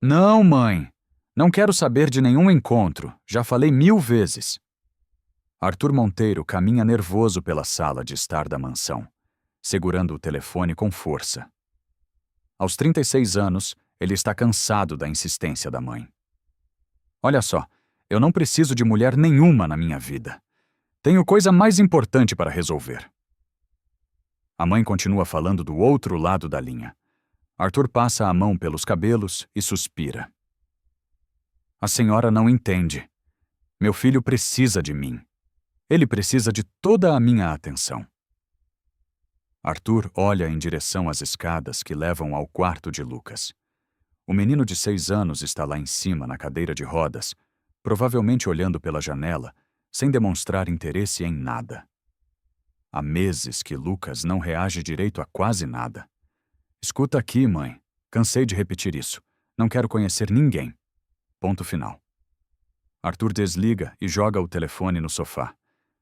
Não, mãe. Não quero saber de nenhum encontro. Já falei 1000 vezes. Arthur Monteiro caminha nervoso pela sala de estar da mansão, segurando o telefone com força. Aos 36 anos, ele está cansado da insistência da mãe. Olha só, eu não preciso de mulher nenhuma na minha vida. Tenho coisa mais importante para resolver. A mãe continua falando do outro lado da linha. Arthur passa a mão pelos cabelos e suspira. A senhora não entende. Meu filho precisa de mim. Ele precisa de toda a minha atenção. Arthur olha em direção às escadas que levam ao quarto de Lucas. O menino de 6 anos está lá em cima na cadeira de rodas, provavelmente olhando pela janela, sem demonstrar interesse em nada. Há meses que Lucas não reage direito a quase nada. Escuta aqui, mãe. Cansei de repetir isso. Não quero conhecer ninguém. Ponto final. Arthur desliga e joga o telefone no sofá.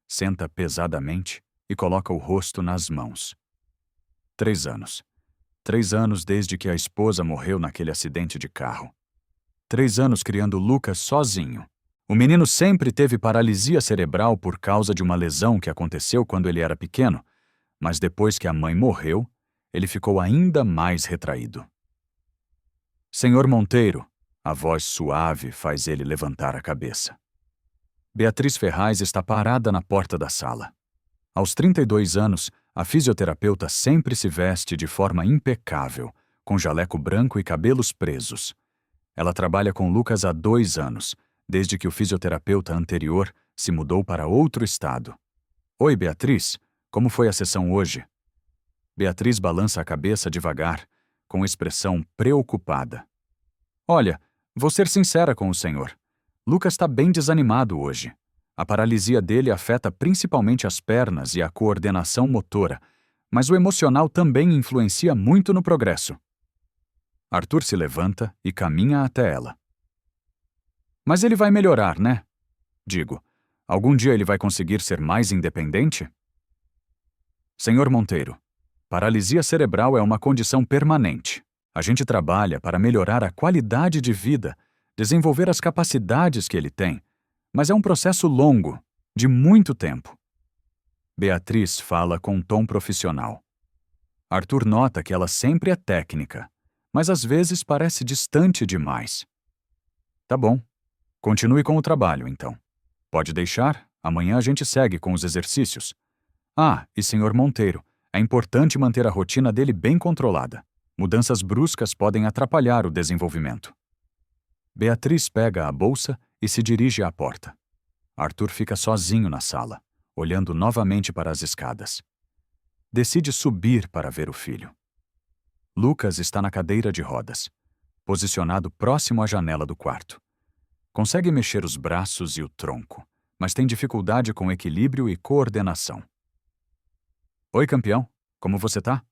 Senta pesadamente e coloca o rosto nas mãos. 3 anos. 3 anos desde que a esposa morreu naquele acidente de carro. 3 anos criando Lucas sozinho. O menino sempre teve paralisia cerebral por causa de uma lesão que aconteceu quando ele era pequeno, mas depois que a mãe morreu, ele ficou ainda mais retraído. Senhor Monteiro, a voz suave faz ele levantar a cabeça. Beatriz Ferraz está parada na porta da sala. Aos 32 anos, a fisioterapeuta sempre se veste de forma impecável, com jaleco branco e cabelos presos. Ela trabalha com Lucas há 2 anos, desde que o fisioterapeuta anterior se mudou para outro estado. Oi, Beatriz, como foi a sessão hoje? Beatriz balança a cabeça devagar, com expressão preocupada. Olha, vou ser sincera com o senhor. Lucas está bem desanimado hoje. A paralisia dele afeta principalmente as pernas e a coordenação motora, mas o emocional também influencia muito no progresso. Arthur se levanta e caminha até ela. Mas ele vai melhorar, né? Digo, algum dia ele vai conseguir ser mais independente? Senhor Monteiro, paralisia cerebral é uma condição permanente. A gente trabalha para melhorar a qualidade de vida, desenvolver as capacidades que ele tem, mas é um processo longo, de muito tempo. Beatriz fala com um tom profissional. Arthur nota que ela sempre é técnica, mas às vezes parece distante demais. Tá bom. Continue com o trabalho, então. Pode deixar, amanhã a gente segue com os exercícios. Ah, e senhor Monteiro, é importante manter a rotina dele bem controlada. Mudanças bruscas podem atrapalhar o desenvolvimento. Beatriz pega a bolsa e se dirige à porta. Arthur fica sozinho na sala, olhando novamente para as escadas. Decide subir para ver o filho. Lucas está na cadeira de rodas, posicionado próximo à janela do quarto. Consegue mexer os braços e o tronco, mas tem dificuldade com equilíbrio e coordenação. Oi, campeão. Como você tá?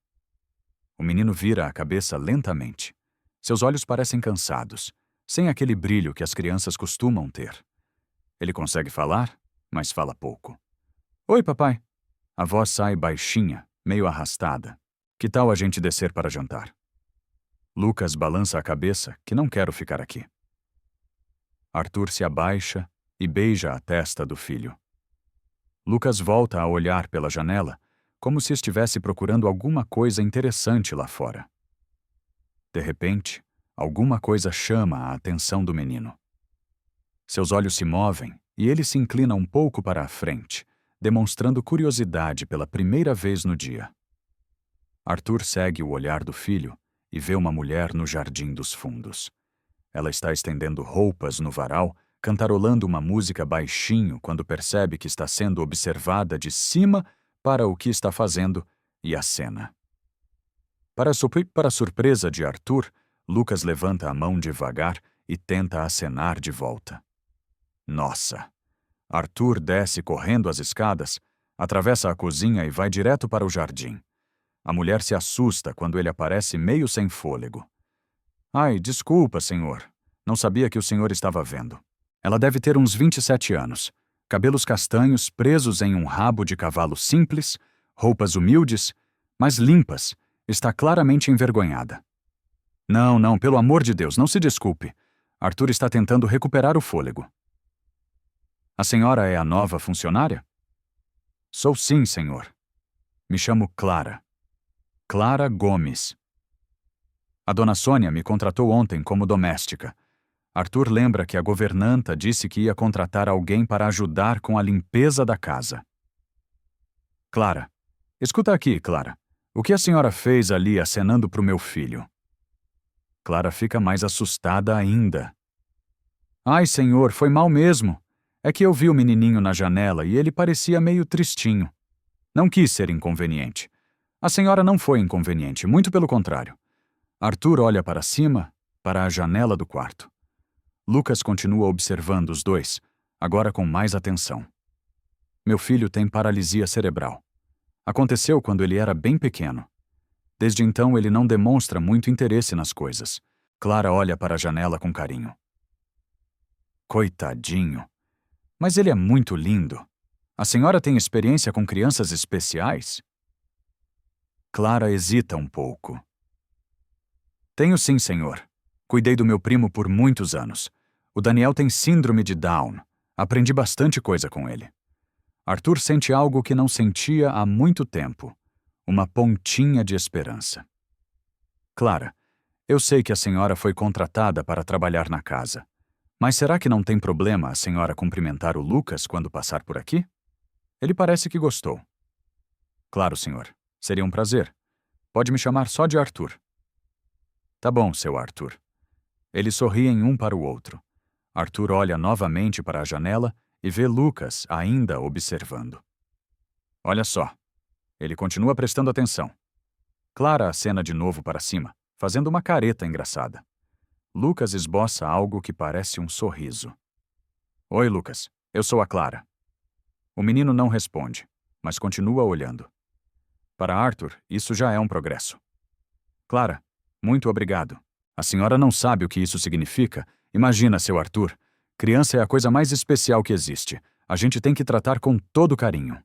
O menino vira a cabeça lentamente. Seus olhos parecem cansados, sem aquele brilho que as crianças costumam ter. Ele consegue falar, mas fala pouco. Oi, papai. A voz sai baixinha, meio arrastada. Que tal a gente descer para jantar? Lucas balança a cabeça, que não quero ficar aqui. Arthur se abaixa e beija a testa do filho. Lucas volta a olhar pela janela, como se estivesse procurando alguma coisa interessante lá fora. De repente, alguma coisa chama a atenção do menino. Seus olhos se movem e ele se inclina um pouco para a frente, demonstrando curiosidade pela primeira vez no dia. Arthur segue o olhar do filho e vê uma mulher no jardim dos fundos. Ela está estendendo roupas no varal, cantarolando uma música baixinho quando percebe que está sendo observada de cima para o que está fazendo e acena. Para a surpresa de Arthur, Lucas levanta a mão devagar e tenta acenar de volta. Nossa! Arthur desce correndo as escadas, atravessa a cozinha e vai direto para o jardim. A mulher se assusta quando ele aparece meio sem fôlego. Ai, desculpa, senhor. Não sabia que o senhor estava vendo. Ela deve ter uns 27 anos. Cabelos castanhos presos em um rabo de cavalo simples, roupas humildes, mas limpas. Está claramente envergonhada. Não, não, pelo amor de Deus, não se desculpe. Arthur está tentando recuperar o fôlego. A senhora é a nova funcionária? Sou sim, senhor. Me chamo Clara. Clara Gomes. A dona Sônia me contratou ontem como doméstica. Arthur lembra que a governanta disse que ia contratar alguém para ajudar com a limpeza da casa. Clara. Escuta aqui, Clara. O que a senhora fez ali acenando para o meu filho? Clara fica mais assustada ainda. Ai, senhor, foi mal mesmo. É que eu vi o menininho na janela e ele parecia meio tristinho. Não quis ser inconveniente. A senhora não foi inconveniente, muito pelo contrário. Arthur olha para cima, para a janela do quarto. Lucas continua observando os dois, agora com mais atenção. Meu filho tem paralisia cerebral. Aconteceu quando ele era bem pequeno. Desde então ele não demonstra muito interesse nas coisas. Clara olha para a janela com carinho. Coitadinho. Mas ele é muito lindo. A senhora tem experiência com crianças especiais? Clara hesita um pouco. Tenho sim, senhor. Cuidei do meu primo por muitos anos. O Daniel tem síndrome de Down. Aprendi bastante coisa com ele. Arthur sente algo que não sentia há muito tempo. Uma pontinha de esperança. Clara, eu sei que a senhora foi contratada para trabalhar na casa. Mas será que não tem problema a senhora cumprimentar o Lucas quando passar por aqui? Ele parece que gostou. Claro, senhor. Seria um prazer. Pode me chamar só de Arthur. Tá bom, seu Arthur. Eles sorriem um para o outro. Arthur olha novamente para a janela e vê Lucas ainda observando. Olha só. Ele continua prestando atenção. Clara acena de novo para cima, fazendo uma careta engraçada. Lucas esboça algo que parece um sorriso. Oi, Lucas. Eu sou a Clara. O menino não responde, mas continua olhando. Para Arthur, isso já é um progresso. Clara, muito obrigado. A senhora não sabe o que isso significa? Imagina, seu Arthur. Criança é a coisa mais especial que existe. A gente tem que tratar com todo carinho.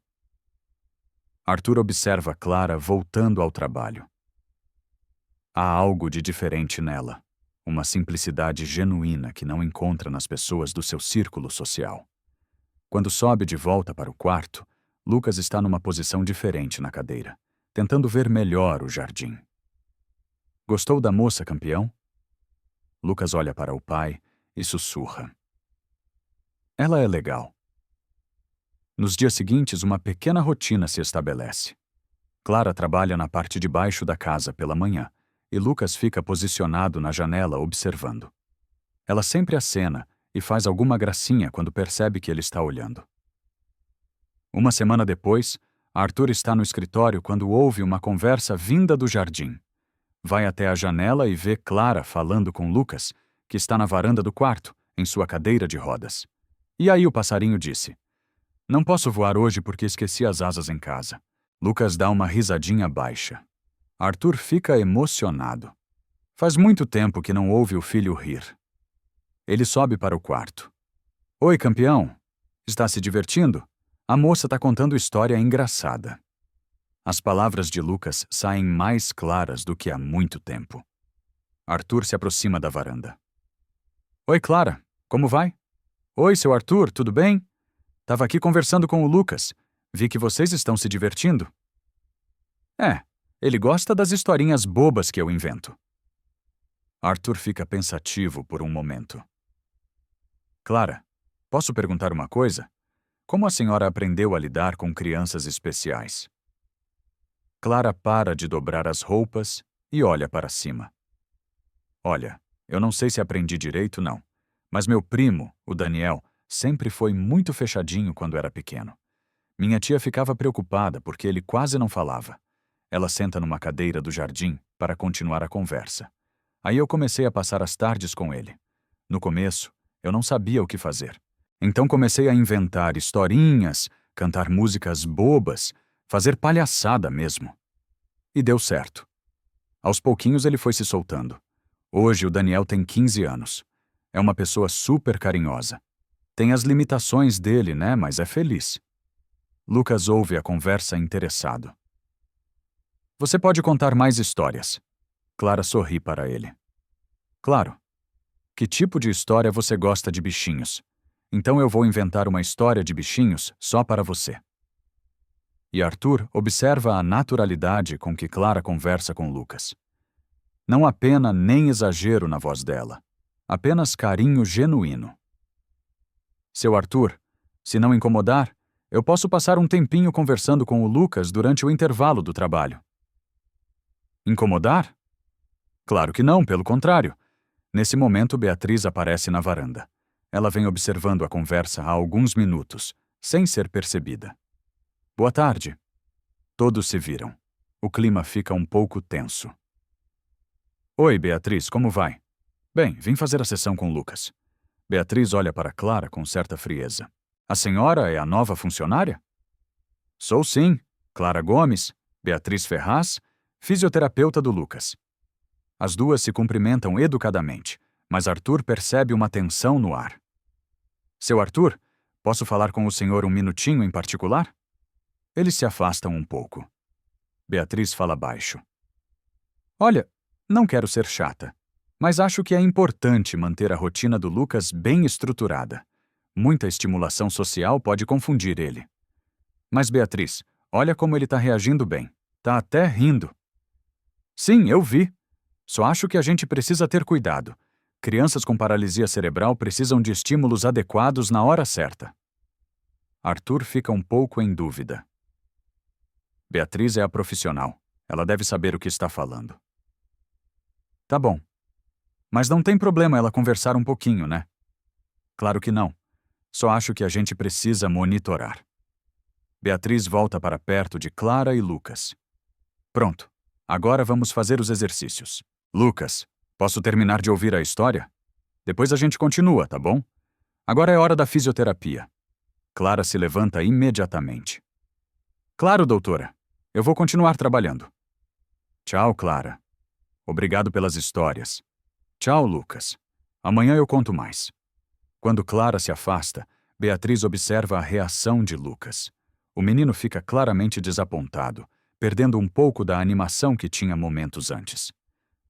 Arthur observa Clara voltando ao trabalho. Há algo de diferente nela. Uma simplicidade genuína que não encontra nas pessoas do seu círculo social. Quando sobe de volta para o quarto, Lucas está numa posição diferente na cadeira, tentando ver melhor o jardim. Gostou da moça, campeão? Lucas olha para o pai e sussurra. Ela é legal. Nos dias seguintes, uma pequena rotina se estabelece. Clara trabalha na parte de baixo da casa pela manhã, e Lucas fica posicionado na janela observando. Ela sempre acena e faz alguma gracinha quando percebe que ele está olhando. Uma semana depois, Arthur está no escritório quando ouve uma conversa vinda do jardim. Vai até a janela e vê Clara falando com Lucas, que está na varanda do quarto, em sua cadeira de rodas. E aí o passarinho disse: Não posso voar hoje porque esqueci as asas em casa. Lucas dá uma risadinha baixa. Arthur fica emocionado. Faz muito tempo que não ouve o filho rir. Ele sobe para o quarto. Oi, campeão. Está se divertindo? A moça está contando história engraçada. As palavras de Lucas saem mais claras do que há muito tempo. Arthur se aproxima da varanda. Oi, Clara. Como vai? Oi, seu Arthur, tudo bem? Tava aqui conversando com o Lucas. Vi que vocês estão se divertindo. Ele gosta das historinhas bobas que eu invento. Arthur fica pensativo por um momento. Clara, posso perguntar uma coisa? Como a senhora aprendeu a lidar com crianças especiais? Clara para de dobrar as roupas e olha para cima. Olha, eu não sei se aprendi direito, não. Mas meu primo, o Daniel, sempre foi muito fechadinho quando era pequeno. Minha tia ficava preocupada porque ele quase não falava. Ela senta numa cadeira do jardim para continuar a conversa. Aí eu comecei a passar as tardes com ele. No começo, eu não sabia o que fazer. Então comecei a inventar historinhas, cantar músicas bobas, fazer palhaçada mesmo. E deu certo. Aos pouquinhos ele foi se soltando. Hoje o Daniel tem 15 anos. É uma pessoa super carinhosa. Tem as limitações dele, né? Mas é feliz. Lucas ouve a conversa interessado. Você pode contar mais histórias. Clara sorri para ele. Claro. Que tipo de história você gosta de bichinhos? Então eu vou inventar uma história de bichinhos só para você. E Arthur observa a naturalidade com que Clara conversa com Lucas. Não há pena nem exagero na voz dela. Apenas carinho genuíno. Seu Arthur, se não incomodar, eu posso passar um tempinho conversando com o Lucas durante o intervalo do trabalho. Incomodar? Claro que não, pelo contrário. Nesse momento, Beatriz aparece na varanda. Ela vem observando a conversa há alguns minutos, sem ser percebida. Boa tarde. Todos se viram. O clima fica um pouco tenso. Oi, Beatriz, como vai? Bem, vim fazer a sessão com Lucas. Beatriz olha para Clara com certa frieza. A senhora é a nova funcionária? Sou sim. Clara Gomes, Beatriz Ferraz, fisioterapeuta do Lucas. As duas se cumprimentam educadamente, mas Arthur percebe uma tensão no ar. Seu Arthur, posso falar com o senhor um minutinho em particular? Eles se afastam um pouco. Beatriz fala baixo. Olha, não quero ser chata, mas acho que é importante manter a rotina do Lucas bem estruturada. Muita estimulação social pode confundir ele. Mas Beatriz, olha como ele tá reagindo bem. Tá até rindo. Sim, eu vi. Só acho que a gente precisa ter cuidado. Crianças com paralisia cerebral precisam de estímulos adequados na hora certa. Arthur fica um pouco em dúvida. Beatriz é a profissional. Ela deve saber o que está falando. Tá bom. Mas não tem problema ela conversar um pouquinho, né? Claro que não. Só acho que a gente precisa monitorar. Beatriz volta para perto de Clara e Lucas. Pronto. Agora vamos fazer os exercícios. Lucas, posso terminar de ouvir a história? Depois a gente continua, tá bom? Agora é hora da fisioterapia. Clara se levanta imediatamente. Claro, doutora. Eu vou continuar trabalhando. Tchau, Clara. Obrigado pelas histórias. Tchau, Lucas. Amanhã eu conto mais. Quando Clara se afasta, Beatriz observa a reação de Lucas. O menino fica claramente desapontado, perdendo um pouco da animação que tinha momentos antes.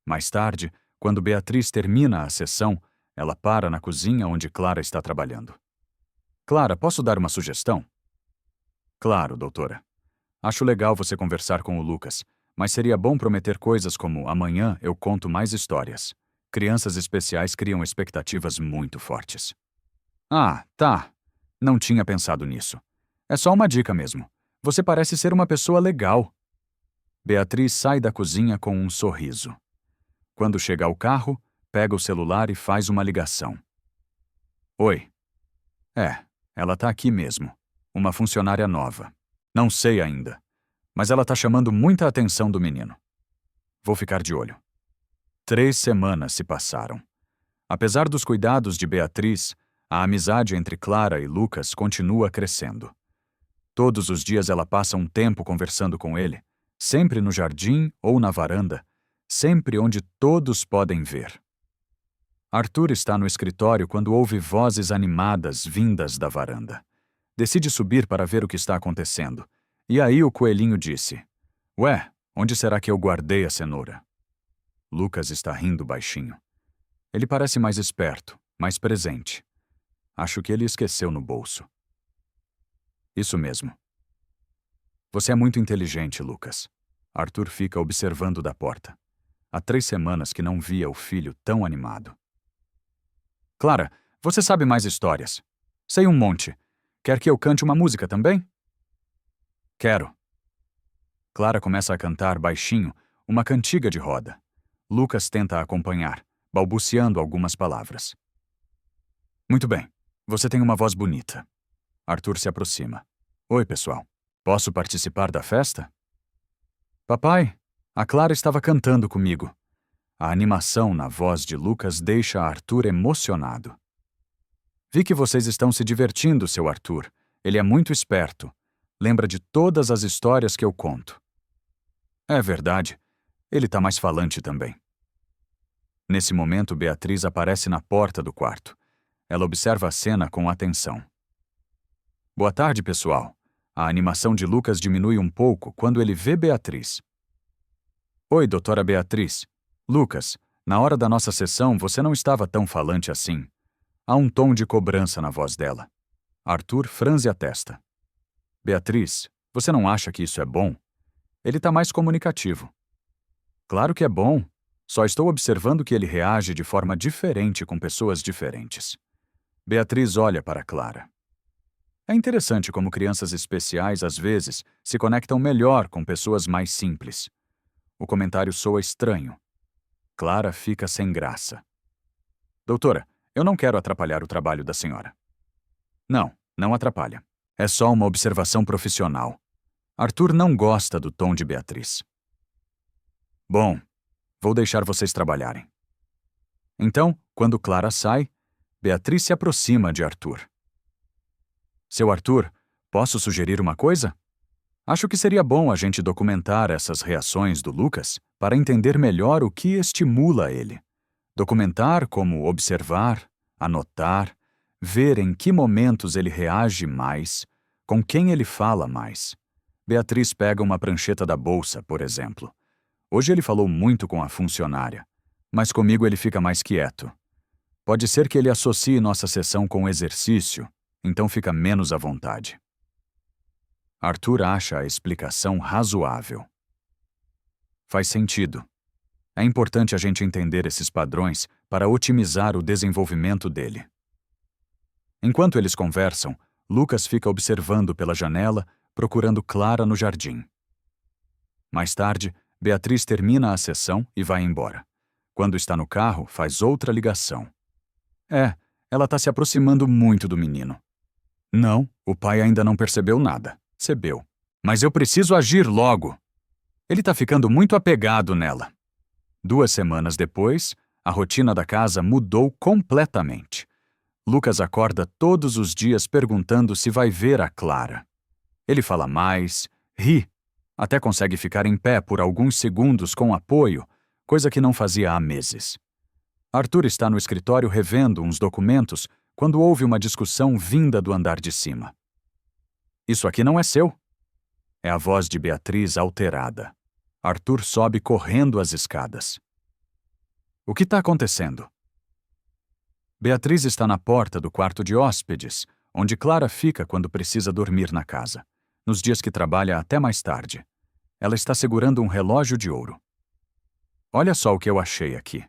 Mais tarde, quando Beatriz termina a sessão, ela para na cozinha onde Clara está trabalhando. Clara, posso dar uma sugestão? Claro, doutora. Acho legal você conversar com o Lucas, mas seria bom prometer coisas como amanhã eu conto mais histórias. Crianças especiais criam expectativas muito fortes. Ah, tá. Não tinha pensado nisso. É só uma dica mesmo. Você parece ser uma pessoa legal. Beatriz sai da cozinha com um sorriso. Quando chega ao carro, pega o celular e faz uma ligação. Oi. Ela tá aqui mesmo. Uma funcionária nova. Não sei ainda, mas ela tá chamando muita atenção do menino. Vou ficar de olho. 3 semanas se passaram. Apesar dos cuidados de Beatriz, a amizade entre Clara e Lucas continua crescendo. Todos os dias ela passa um tempo conversando com ele, sempre no jardim ou na varanda, sempre onde todos podem ver. Arthur está no escritório quando ouve vozes animadas vindas da varanda. Decide subir para ver o que está acontecendo. E aí o coelhinho disse: Ué, onde será que eu guardei a cenoura? Lucas está rindo baixinho. Ele parece mais esperto, mais presente. Acho que ele esqueceu no bolso. Isso mesmo. Você é muito inteligente, Lucas. Arthur fica observando da porta. Há 3 semanas que não via o filho tão animado. Clara, você sabe mais histórias. Sei um monte. Quer que eu cante uma música também? Quero. Clara começa a cantar baixinho uma cantiga de roda. Lucas tenta acompanhar, balbuciando algumas palavras. Muito bem. Você tem uma voz bonita. Arthur se aproxima. Oi, pessoal. Posso participar da festa? Papai, a Clara estava cantando comigo. A animação na voz de Lucas deixa Arthur emocionado. Vi que vocês estão se divertindo, seu Arthur. Ele é muito esperto. Lembra de todas as histórias que eu conto. É verdade. Ele tá mais falante também. Nesse momento, Beatriz aparece na porta do quarto. Ela observa a cena com atenção. Boa tarde, pessoal. A animação de Lucas diminui um pouco quando ele vê Beatriz. Oi, doutora Beatriz. Lucas, Na hora da nossa sessão, você não estava tão falante assim. Há um tom de cobrança na voz dela. Arthur franze a testa. Beatriz, você não acha que isso é bom? Ele está mais comunicativo. Claro que é bom. Só estou observando que ele reage de forma diferente com pessoas diferentes. Beatriz olha para Clara. É interessante como crianças especiais, às vezes, se conectam melhor com pessoas mais simples. O comentário soa estranho. Clara fica sem graça. Doutora, eu não quero atrapalhar o trabalho da senhora. Não, não atrapalha. É só uma observação profissional. Arthur não gosta do tom de Beatriz. Bom, vou deixar vocês trabalharem. Então, quando Clara sai, Beatriz se aproxima de Arthur. Seu Arthur, posso sugerir uma coisa? Acho que seria bom a gente documentar essas reações do Lucas para entender melhor o que estimula ele. Documentar como observar, anotar, ver em que momentos ele reage mais, com quem ele fala mais. Beatriz pega uma prancheta da bolsa, por exemplo. Hoje ele falou muito com a funcionária, mas comigo ele fica mais quieto. Pode ser que ele associe nossa sessão com exercício, então fica menos à vontade. Arthur acha a explicação razoável. Faz sentido. É importante a gente entender esses padrões para otimizar o desenvolvimento dele. Enquanto eles conversam, Lucas fica observando pela janela, procurando Clara no jardim. Mais tarde, Beatriz termina a sessão e vai embora. Quando está no carro, faz outra ligação. Ela está se aproximando muito do menino. Não, o pai ainda não percebeu nada. Percebeu. Mas eu preciso agir logo. Ele está ficando muito apegado nela. 2 semanas depois, a rotina da casa mudou completamente. Lucas acorda todos os dias perguntando se vai ver a Clara. Ele fala mais, ri, até consegue ficar em pé por alguns segundos com apoio, coisa que não fazia há meses. Arthur está no escritório revendo uns documentos quando ouve uma discussão vinda do andar de cima. Isso aqui não é seu? É a voz de Beatriz alterada. Arthur sobe correndo as escadas. O que está acontecendo? Beatriz está na porta do quarto de hóspedes, onde Clara fica quando precisa dormir na casa, nos dias que trabalha até mais tarde. Ela está segurando um relógio de ouro. Olha só o que eu achei aqui.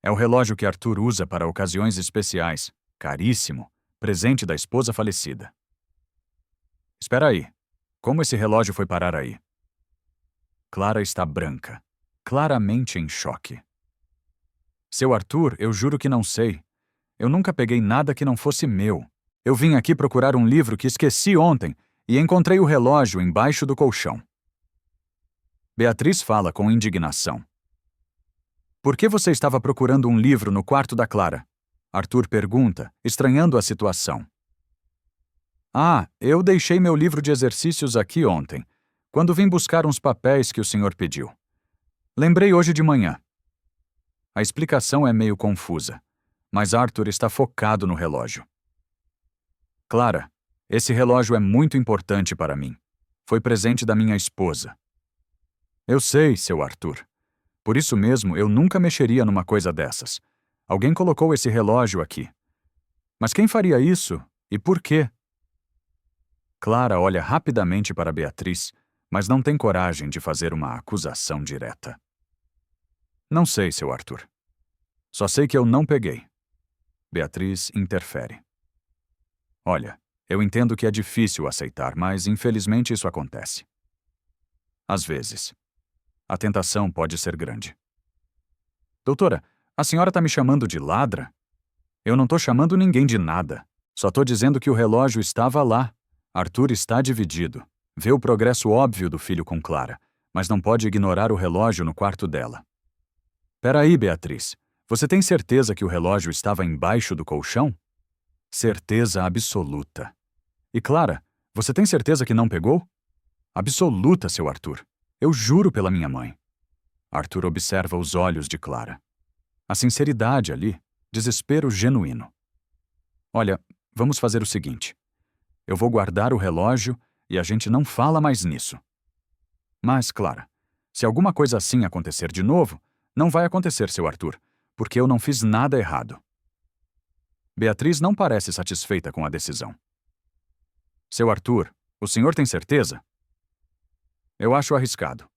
É o relógio que Arthur usa para ocasiões especiais, caríssimo, presente da esposa falecida. Espera aí. Como esse relógio foi parar aí? Clara está branca, claramente em choque. Seu Arthur, eu juro que não sei. Eu nunca peguei nada que não fosse meu. Eu vim aqui procurar um livro que esqueci ontem e encontrei o relógio embaixo do colchão. Beatriz fala com indignação. Por que você estava procurando um livro no quarto da Clara? Arthur pergunta, estranhando a situação. Eu deixei meu livro de exercícios aqui ontem, quando vim buscar uns papéis que o senhor pediu. Lembrei hoje de manhã. A explicação é meio confusa, mas Arthur está focado no relógio. Clara, esse relógio é muito importante para mim. Foi presente da minha esposa. Eu sei, seu Arthur. Por isso mesmo, eu nunca mexeria numa coisa dessas. Alguém colocou esse relógio aqui. Mas quem faria isso? E por quê? Clara olha rapidamente para Beatriz, mas não tem coragem de fazer uma acusação direta. Não sei, seu Arthur. Só sei que eu não peguei. Beatriz interfere. Olha, eu entendo que é difícil aceitar, mas infelizmente isso acontece. Às vezes. A tentação pode ser grande. Doutora, a senhora está me chamando de ladra? Eu não estou chamando ninguém de nada. Só estou dizendo que o relógio estava lá. Arthur está dividido. Vê o progresso óbvio do filho com Clara, mas não pode ignorar o relógio no quarto dela. Peraí, Beatriz. Você tem certeza que o relógio estava embaixo do colchão? Certeza absoluta. E Clara, você tem certeza que não pegou? Absoluta, seu Arthur. Eu juro pela minha mãe. Arthur observa os olhos de Clara. A sinceridade ali, desespero genuíno. Olha, vamos fazer o seguinte. Eu vou guardar o relógio e a gente não fala mais nisso. Mas, Clara, se alguma coisa assim acontecer de novo, não vai acontecer, seu Arthur. porque eu não fiz nada errado. Beatriz não parece satisfeita com a decisão. Seu Arthur, o senhor tem certeza? Eu acho arriscado.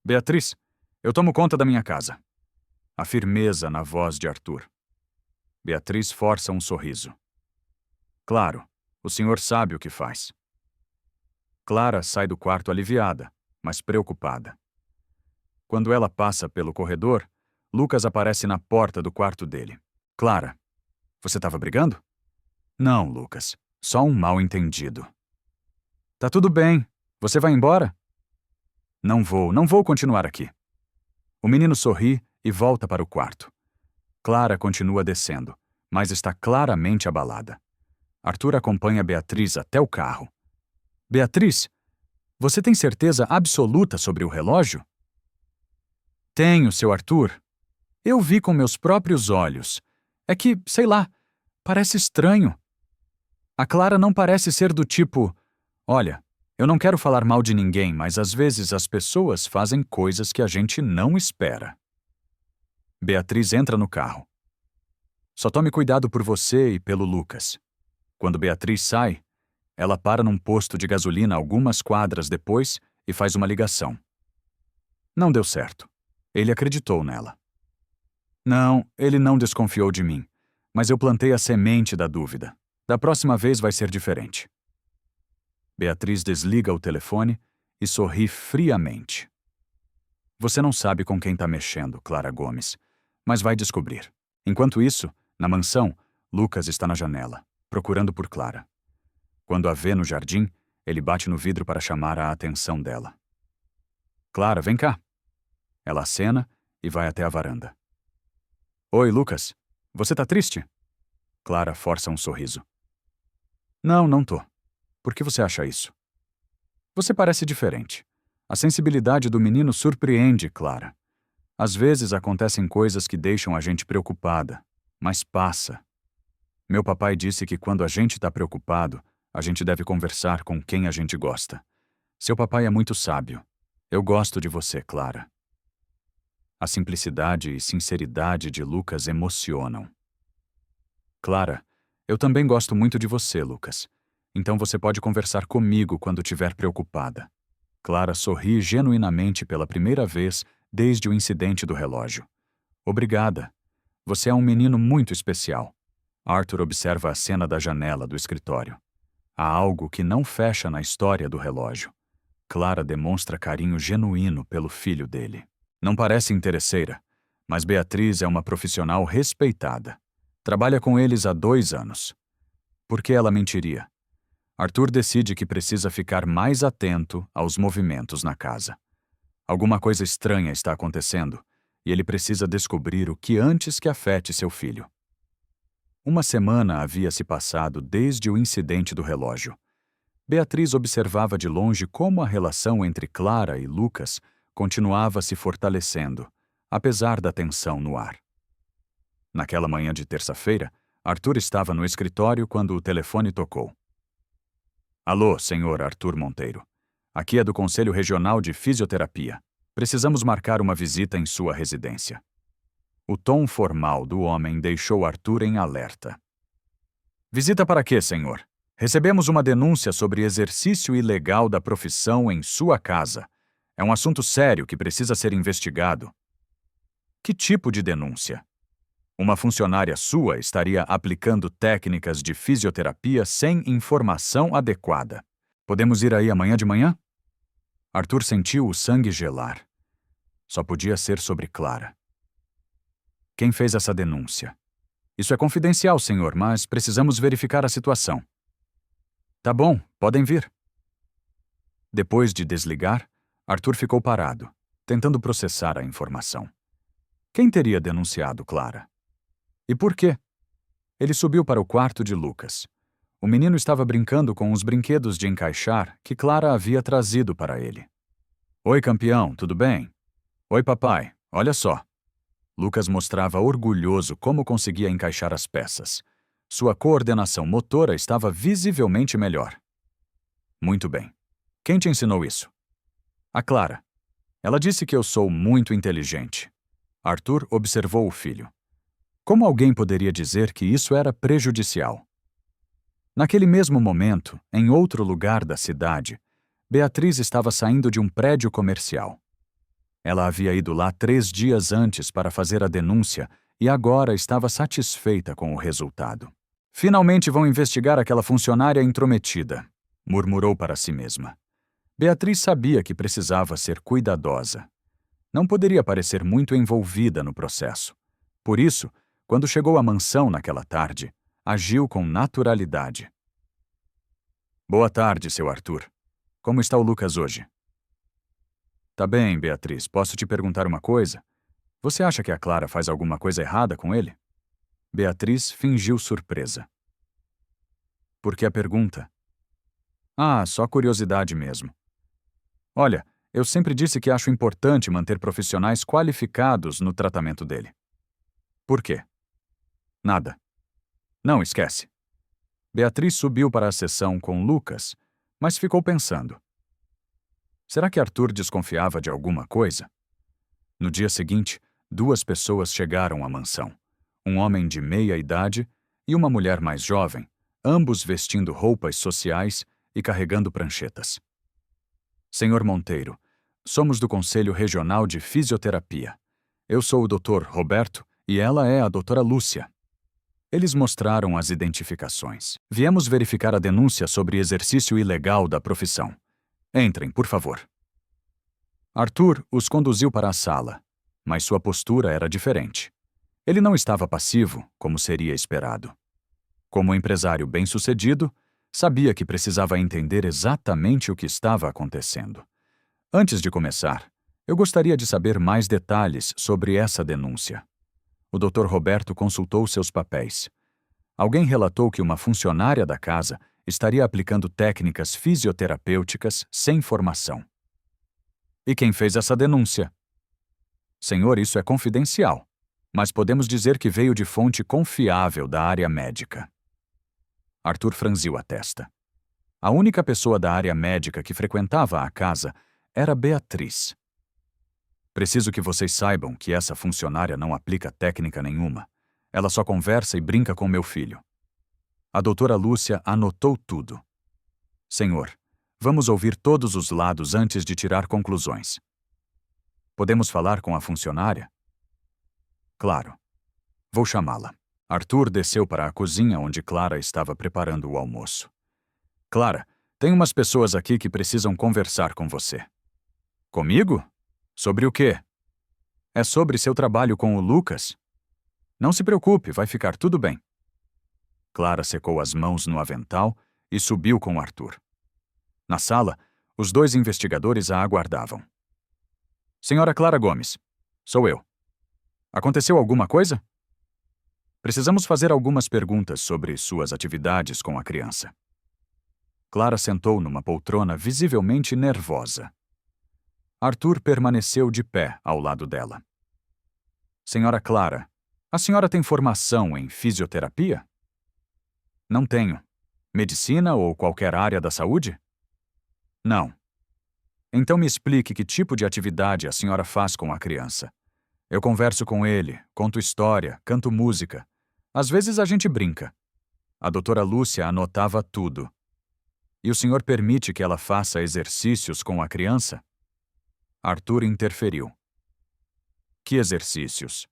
Beatriz, eu tomo conta da minha casa. A firmeza na voz de Arthur. Beatriz força um sorriso. Claro, o senhor sabe o que faz. Clara sai do quarto aliviada, mas preocupada. Quando ela passa pelo corredor, Lucas aparece na porta do quarto dele. Clara, você estava brigando? Não, Lucas. Só um mal-entendido. Tá tudo bem. Você vai embora? Não vou continuar aqui. O menino sorri e volta para o quarto. Clara continua descendo, mas está claramente abalada. Arthur acompanha Beatriz até o carro. Beatriz, você tem certeza absoluta sobre o relógio? Tenho, seu Arthur. Eu vi com meus próprios olhos. É que, sei lá, parece estranho. A Clara não parece ser do tipo: olha, eu não quero falar mal de ninguém, mas às vezes as pessoas fazem coisas que a gente não espera. Beatriz entra no carro. Só tome cuidado por você e pelo Lucas. Quando Beatriz sai, ela para num posto de gasolina algumas quadras depois e faz uma ligação. Não deu certo. Ele acreditou nela. Não, ele não desconfiou de mim, mas eu plantei a semente da dúvida. Da próxima vez vai ser diferente. Beatriz desliga o telefone e sorri friamente. Você não sabe com quem está mexendo, Clara Gomes, mas vai descobrir. Enquanto isso, na mansão, Lucas está na janela, procurando por Clara. Quando a vê no jardim, ele bate no vidro para chamar a atenção dela. Clara, vem cá. Ela acena e vai até a varanda. Oi, Lucas. Você tá triste? Clara força um sorriso. Não tô. Por que você acha isso? Você parece diferente. A sensibilidade do menino surpreende, Clara. Às vezes acontecem coisas que deixam a gente preocupada, mas passa. Meu papai disse que quando a gente está preocupado, a gente deve conversar com quem a gente gosta. Seu papai é muito sábio. Eu gosto de você, Clara. A simplicidade e sinceridade de Lucas emocionam. Clara, eu também gosto muito de você, Lucas. Então você pode conversar comigo quando estiver preocupada. Clara sorri genuinamente pela primeira vez desde o incidente do relógio. Obrigada. Você é um menino muito especial. Arthur observa a cena da janela do escritório. Há algo que não fecha na história do relógio. Clara demonstra carinho genuíno pelo filho dele. Não parece interesseira, mas Beatriz é uma profissional respeitada. Trabalha com eles há 2 anos. Por que ela mentiria? Arthur decide que precisa ficar mais atento aos movimentos na casa. Alguma coisa estranha está acontecendo e ele precisa descobrir o que antes que afete seu filho. Uma semana havia se passado desde o incidente do relógio. Beatriz observava de longe como a relação entre Clara e Lucas continuava se fortalecendo, apesar da tensão no ar. Naquela manhã de terça-feira, Arthur estava no escritório quando o telefone tocou. Alô, senhor Arthur Monteiro. Aqui é do Conselho Regional de Fisioterapia. Precisamos marcar uma visita em sua residência. O tom formal do homem deixou Arthur em alerta. Visita para quê, senhor? Recebemos uma denúncia sobre exercício ilegal da profissão em sua casa. É um assunto sério que precisa ser investigado. Que tipo de denúncia? Uma funcionária sua estaria aplicando técnicas de fisioterapia sem informação adequada. Podemos ir aí amanhã de manhã? Arthur sentiu o sangue gelar. Só podia ser sobre Clara. Quem fez essa denúncia? Isso é confidencial, senhor, mas precisamos verificar a situação. Tá bom, podem vir. Depois de desligar, Arthur ficou parado, tentando processar a informação. Quem teria denunciado Clara? E por quê? Ele subiu para o quarto de Lucas. O menino estava brincando com os brinquedos de encaixar que Clara havia trazido para ele. Oi, campeão, tudo bem? Oi, papai, olha só. Lucas mostrava orgulhoso como conseguia encaixar as peças. Sua coordenação motora estava visivelmente melhor. Muito bem. Quem te ensinou isso? A Clara. Ela disse que eu sou muito inteligente. Arthur observou o filho. Como alguém poderia dizer que isso era prejudicial? Naquele mesmo momento, em outro lugar da cidade, Beatriz estava saindo de um prédio comercial. Ela havia ido lá 3 dias antes para fazer a denúncia e agora estava satisfeita com o resultado. Finalmente vão investigar aquela funcionária intrometida, murmurou para si mesma. Beatriz sabia que precisava ser cuidadosa. Não poderia parecer muito envolvida no processo. Por isso, quando chegou à mansão naquela tarde, agiu com naturalidade. Boa tarde, seu Arthur. Como está o Lucas hoje? Tá bem, Beatriz. Posso te perguntar uma coisa? Você acha que a Clara faz alguma coisa errada com ele? Beatriz fingiu surpresa. Por que a pergunta? Ah, só curiosidade mesmo. Olha, eu sempre disse que acho importante manter profissionais qualificados no tratamento dele. Por quê? Nada. Não, esquece. Beatriz subiu para a sessão com Lucas, mas ficou pensando. Será que Arthur desconfiava de alguma coisa? No dia seguinte, 2 pessoas chegaram à mansão. Um homem de meia idade e uma mulher mais jovem, ambos vestindo roupas sociais e carregando pranchetas. Senhor Monteiro, somos do Conselho Regional de Fisioterapia. Eu sou o Dr. Roberto e ela é a Dra. Lúcia. Eles mostraram as identificações. Viemos verificar a denúncia sobre exercício ilegal da profissão. Entrem, por favor. Arthur os conduziu para a sala, mas sua postura era diferente. Ele não estava passivo, como seria esperado. Como empresário bem-sucedido, sabia que precisava entender exatamente o que estava acontecendo. Antes de começar, eu gostaria de saber mais detalhes sobre essa denúncia. O Dr. Roberto consultou seus papéis. Alguém relatou que uma funcionária da casa estaria aplicando técnicas fisioterapêuticas sem formação. E quem fez essa denúncia? Senhor, isso é confidencial, mas podemos dizer que veio de fonte confiável da área médica. Arthur franziu a testa. A única pessoa da área médica que frequentava a casa era Beatriz. Preciso que vocês saibam que essa funcionária não aplica técnica nenhuma. Ela só conversa e brinca com meu filho. A doutora Lúcia anotou tudo. Senhor, vamos ouvir todos os lados antes de tirar conclusões. Podemos falar com a funcionária? Claro. Vou chamá-la. Arthur desceu para a cozinha onde Clara estava preparando o almoço. Clara, tem umas pessoas aqui que precisam conversar com você. Comigo? Sobre o quê? É sobre seu trabalho com o Lucas? Não se preocupe, vai ficar tudo bem. Clara secou as mãos no avental e subiu com Arthur. Na sala, os 2 investigadores a aguardavam. Senhora Clara Gomes, sou eu. Aconteceu alguma coisa? Precisamos fazer algumas perguntas sobre suas atividades com a criança. Clara sentou numa poltrona visivelmente nervosa. Arthur permaneceu de pé ao lado dela. Senhora Clara, a senhora tem formação em fisioterapia? Não tenho. Medicina ou qualquer área da saúde? Não. Então me explique que tipo de atividade a senhora faz com a criança. Eu converso com ele, conto história, canto música. Às vezes a gente brinca. A doutora Lúcia anotava tudo. E o senhor permite que ela faça exercícios com a criança? Arthur interferiu. Que exercícios?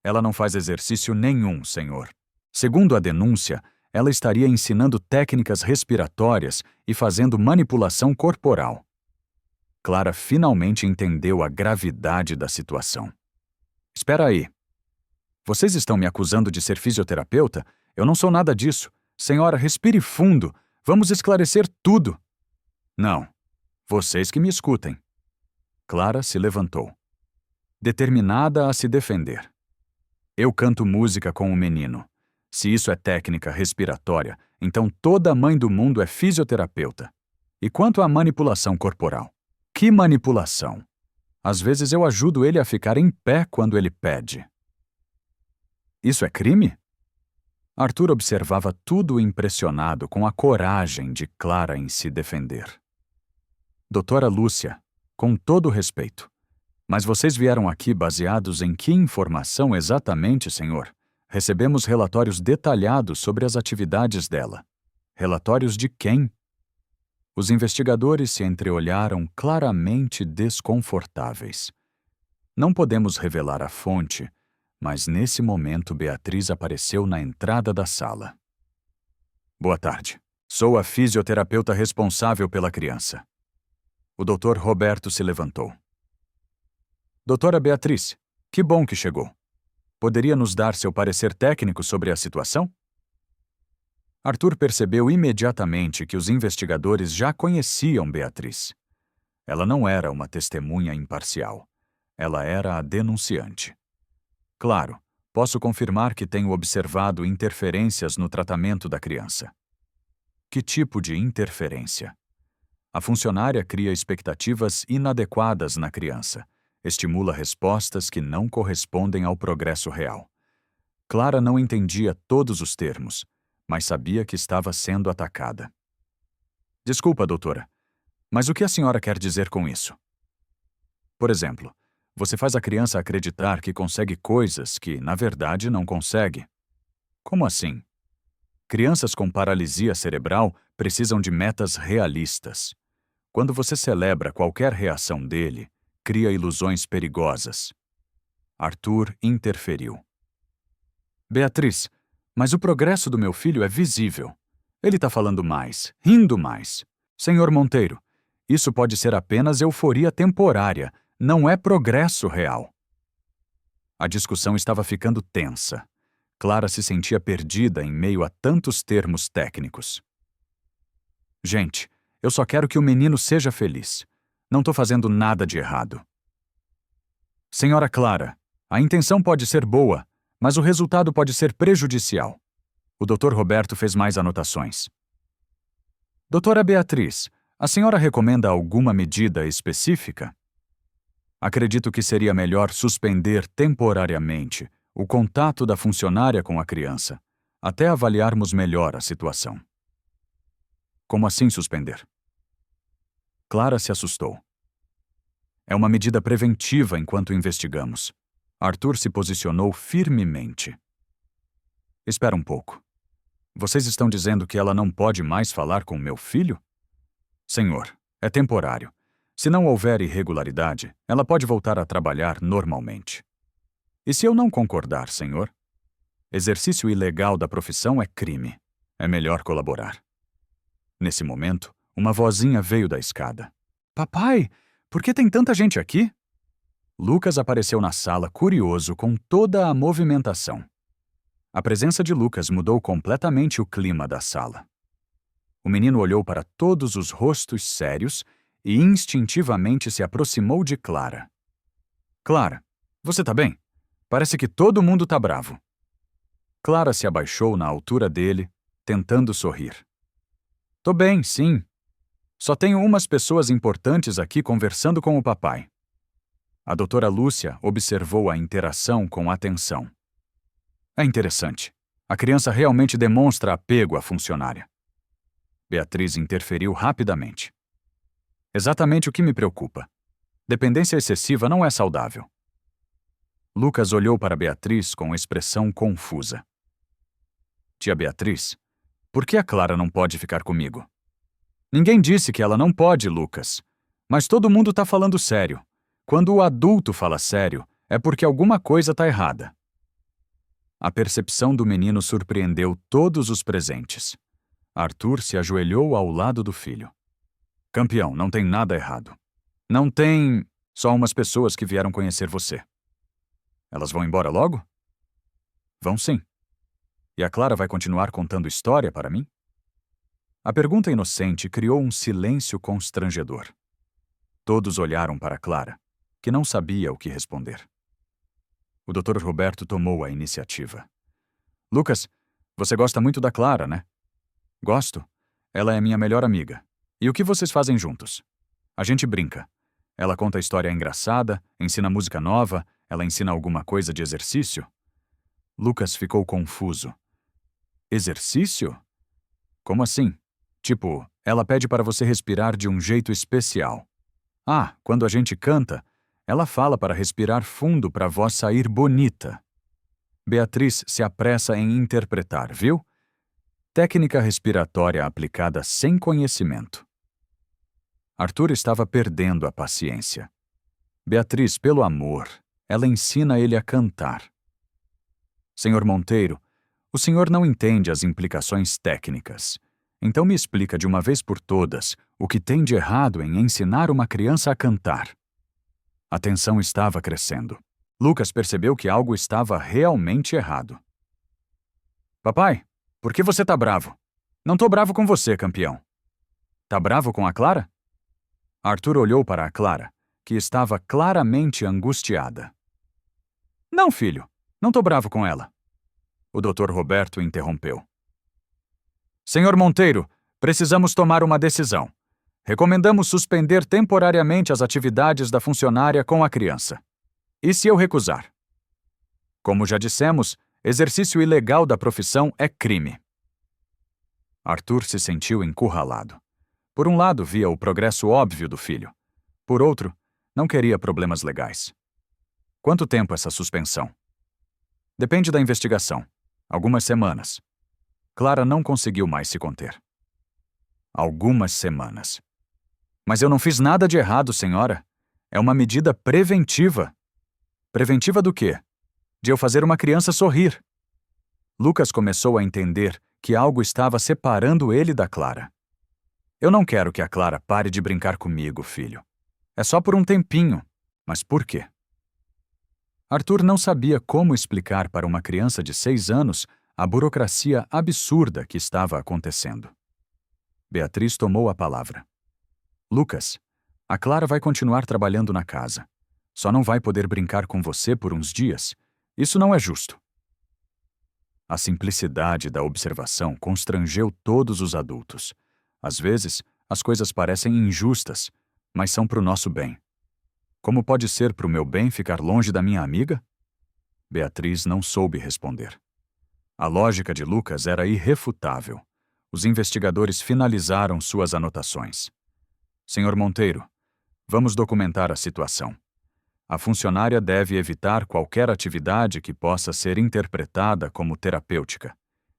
Ela não faz exercício nenhum, senhor. Segundo a denúncia, ela estaria ensinando técnicas respiratórias e fazendo manipulação corporal. Clara finalmente entendeu a gravidade da situação. Espera aí. Vocês estão me acusando de ser fisioterapeuta? Eu não sou nada disso. Senhora, respire fundo. Vamos esclarecer tudo. Não. Vocês que me escutem. Clara se levantou, determinada a se defender. Eu canto música com o menino. Se isso é técnica respiratória, então toda mãe do mundo é fisioterapeuta. E quanto à manipulação corporal? Que manipulação? Às vezes eu ajudo ele a ficar em pé quando ele pede. Isso é crime? Arthur observava tudo impressionado com a coragem de Clara em se defender. Doutora Lúcia, com todo respeito, Mas vocês vieram aqui baseados em que informação exatamente, senhor? Recebemos relatórios detalhados sobre as atividades dela. Relatórios de quem? Os investigadores se entreolharam claramente desconfortáveis. Não podemos revelar a fonte, mas nesse momento Beatriz apareceu na entrada da sala. Boa tarde. Sou a fisioterapeuta responsável pela criança. O Dr. Roberto se levantou. Doutora Beatriz, que bom que chegou. Poderia nos dar seu parecer técnico sobre a situação? Arthur percebeu imediatamente que os investigadores já conheciam Beatriz. Ela não era uma testemunha imparcial. Ela era a denunciante. Claro, posso confirmar que tenho observado interferências no tratamento da criança. Que tipo de interferência? A funcionária cria expectativas inadequadas na criança, estimula respostas que não correspondem ao progresso real. Clara não entendia todos os termos, mas sabia que estava sendo atacada. Desculpa, doutora, mas o que a senhora quer dizer com isso? Por exemplo, você faz a criança acreditar que consegue coisas que, na verdade, não consegue. Como assim? Crianças com paralisia cerebral precisam de metas realistas. Quando você celebra qualquer reação dele, cria ilusões perigosas. Arthur interferiu. Beatriz, mas o progresso do meu filho é visível. Ele está falando mais, rindo mais. Senhor Monteiro, isso pode ser apenas euforia temporária, não é progresso real. A discussão estava ficando tensa. Clara se sentia perdida em meio a tantos termos técnicos. Gente, eu só quero que o menino seja feliz. Não estou fazendo nada de errado. Senhora Clara, a intenção pode ser boa, mas o resultado pode ser prejudicial. O Dr. Roberto fez mais anotações. Doutora Beatriz, a senhora recomenda alguma medida específica? Acredito que seria melhor suspender temporariamente o contato da funcionária com a criança, até avaliarmos melhor a situação. Como assim suspender? Clara se assustou. É uma medida preventiva enquanto investigamos. Arthur se posicionou firmemente. Espera um pouco. Vocês estão dizendo que ela não pode mais falar com meu filho? Senhor, é temporário. Se não houver irregularidade, ela pode voltar a trabalhar normalmente. E se eu não concordar, senhor? Exercício ilegal da profissão é crime. É melhor colaborar. Nesse momento, uma vozinha veio da escada. Papai, por que tem tanta gente aqui? Lucas apareceu na sala curioso com toda a movimentação. A presença de Lucas mudou completamente o clima da sala. O menino olhou para todos os rostos sérios e instintivamente se aproximou de Clara. Clara, você tá bem? Parece que todo mundo tá bravo. Clara se abaixou na altura dele, tentando sorrir. Tô bem, sim. Só tenho umas pessoas importantes aqui conversando com o papai. A doutora Lúcia observou a interação com atenção. É interessante. A criança realmente demonstra apego à funcionária. Beatriz interferiu rapidamente. Exatamente o que me preocupa. Dependência excessiva não é saudável. Lucas olhou para Beatriz com expressão confusa. Tia Beatriz, por que a Clara não pode ficar comigo? Ninguém disse que ela não pode, Lucas. Mas todo mundo tá falando sério. Quando o adulto fala sério, é porque alguma coisa tá errada. A percepção do menino surpreendeu todos os presentes. Arthur se ajoelhou ao lado do filho. Campeão, não tem nada errado. Não tem só umas pessoas que vieram conhecer você. Elas vão embora logo? Vão sim. E a Clara vai continuar contando história para mim? A pergunta inocente criou um silêncio constrangedor. Todos olharam para Clara, que não sabia o que responder. O Dr. Roberto tomou a iniciativa. Lucas, você gosta muito da Clara, né? Gosto. Ela é minha melhor amiga. E o que vocês fazem juntos? A gente brinca. Ela conta história engraçada, ensina música nova, ela ensina alguma coisa de exercício? Lucas ficou confuso. Exercício? Como assim? Tipo, ela pede para você respirar de um jeito especial. Ah, quando a gente canta, Ela fala para respirar fundo para a voz sair bonita. Beatriz se apressa em interpretar, viu? Técnica respiratória aplicada sem conhecimento. Arthur estava perdendo a paciência. Beatriz, pelo amor, ela ensina ele a cantar. Senhor Monteiro, o senhor não entende as implicações técnicas. Então me explica de uma vez por todas o que tem de errado em ensinar uma criança a cantar. A tensão estava crescendo. Lucas percebeu que algo estava realmente errado. Papai, por que você tá bravo? Não tô bravo com você, campeão. Tá bravo com a Clara? Arthur olhou para a Clara, que estava claramente angustiada. Não, filho, não tô bravo com ela. O Dr. Roberto interrompeu. Senhor Monteiro, precisamos tomar uma decisão. Recomendamos suspender temporariamente as atividades da funcionária com a criança. E se eu recusar? Como já dissemos, exercício ilegal da profissão é crime. Arthur se sentiu encurralado. Por um lado, via o progresso óbvio do filho. Por outro, não queria problemas legais. Quanto tempo essa suspensão? Depende da investigação. Algumas semanas. Clara não conseguiu mais se conter. Algumas semanas. Mas eu não fiz nada de errado, senhora. É uma medida preventiva. Preventiva do quê? De eu fazer uma criança sorrir. Lucas começou a entender que algo estava separando ele da Clara. Eu não quero que a Clara pare de brincar comigo, filho. É só por um tempinho. Mas por quê? Arthur não sabia como explicar para uma criança de 6 anos a burocracia absurda que estava acontecendo. Beatriz tomou a palavra. Lucas, a Clara vai continuar trabalhando na casa. Só não vai poder brincar com você por uns dias. Isso não é justo. A simplicidade da observação constrangeu todos os adultos. Às vezes, as coisas parecem injustas, mas são para o nosso bem. Como pode ser para o meu bem ficar longe da minha amiga? Beatriz não soube responder. A lógica de Lucas era irrefutável. Os investigadores finalizaram suas anotações. Senhor Monteiro, vamos documentar a situação. A funcionária deve evitar qualquer atividade que possa ser interpretada como terapêutica.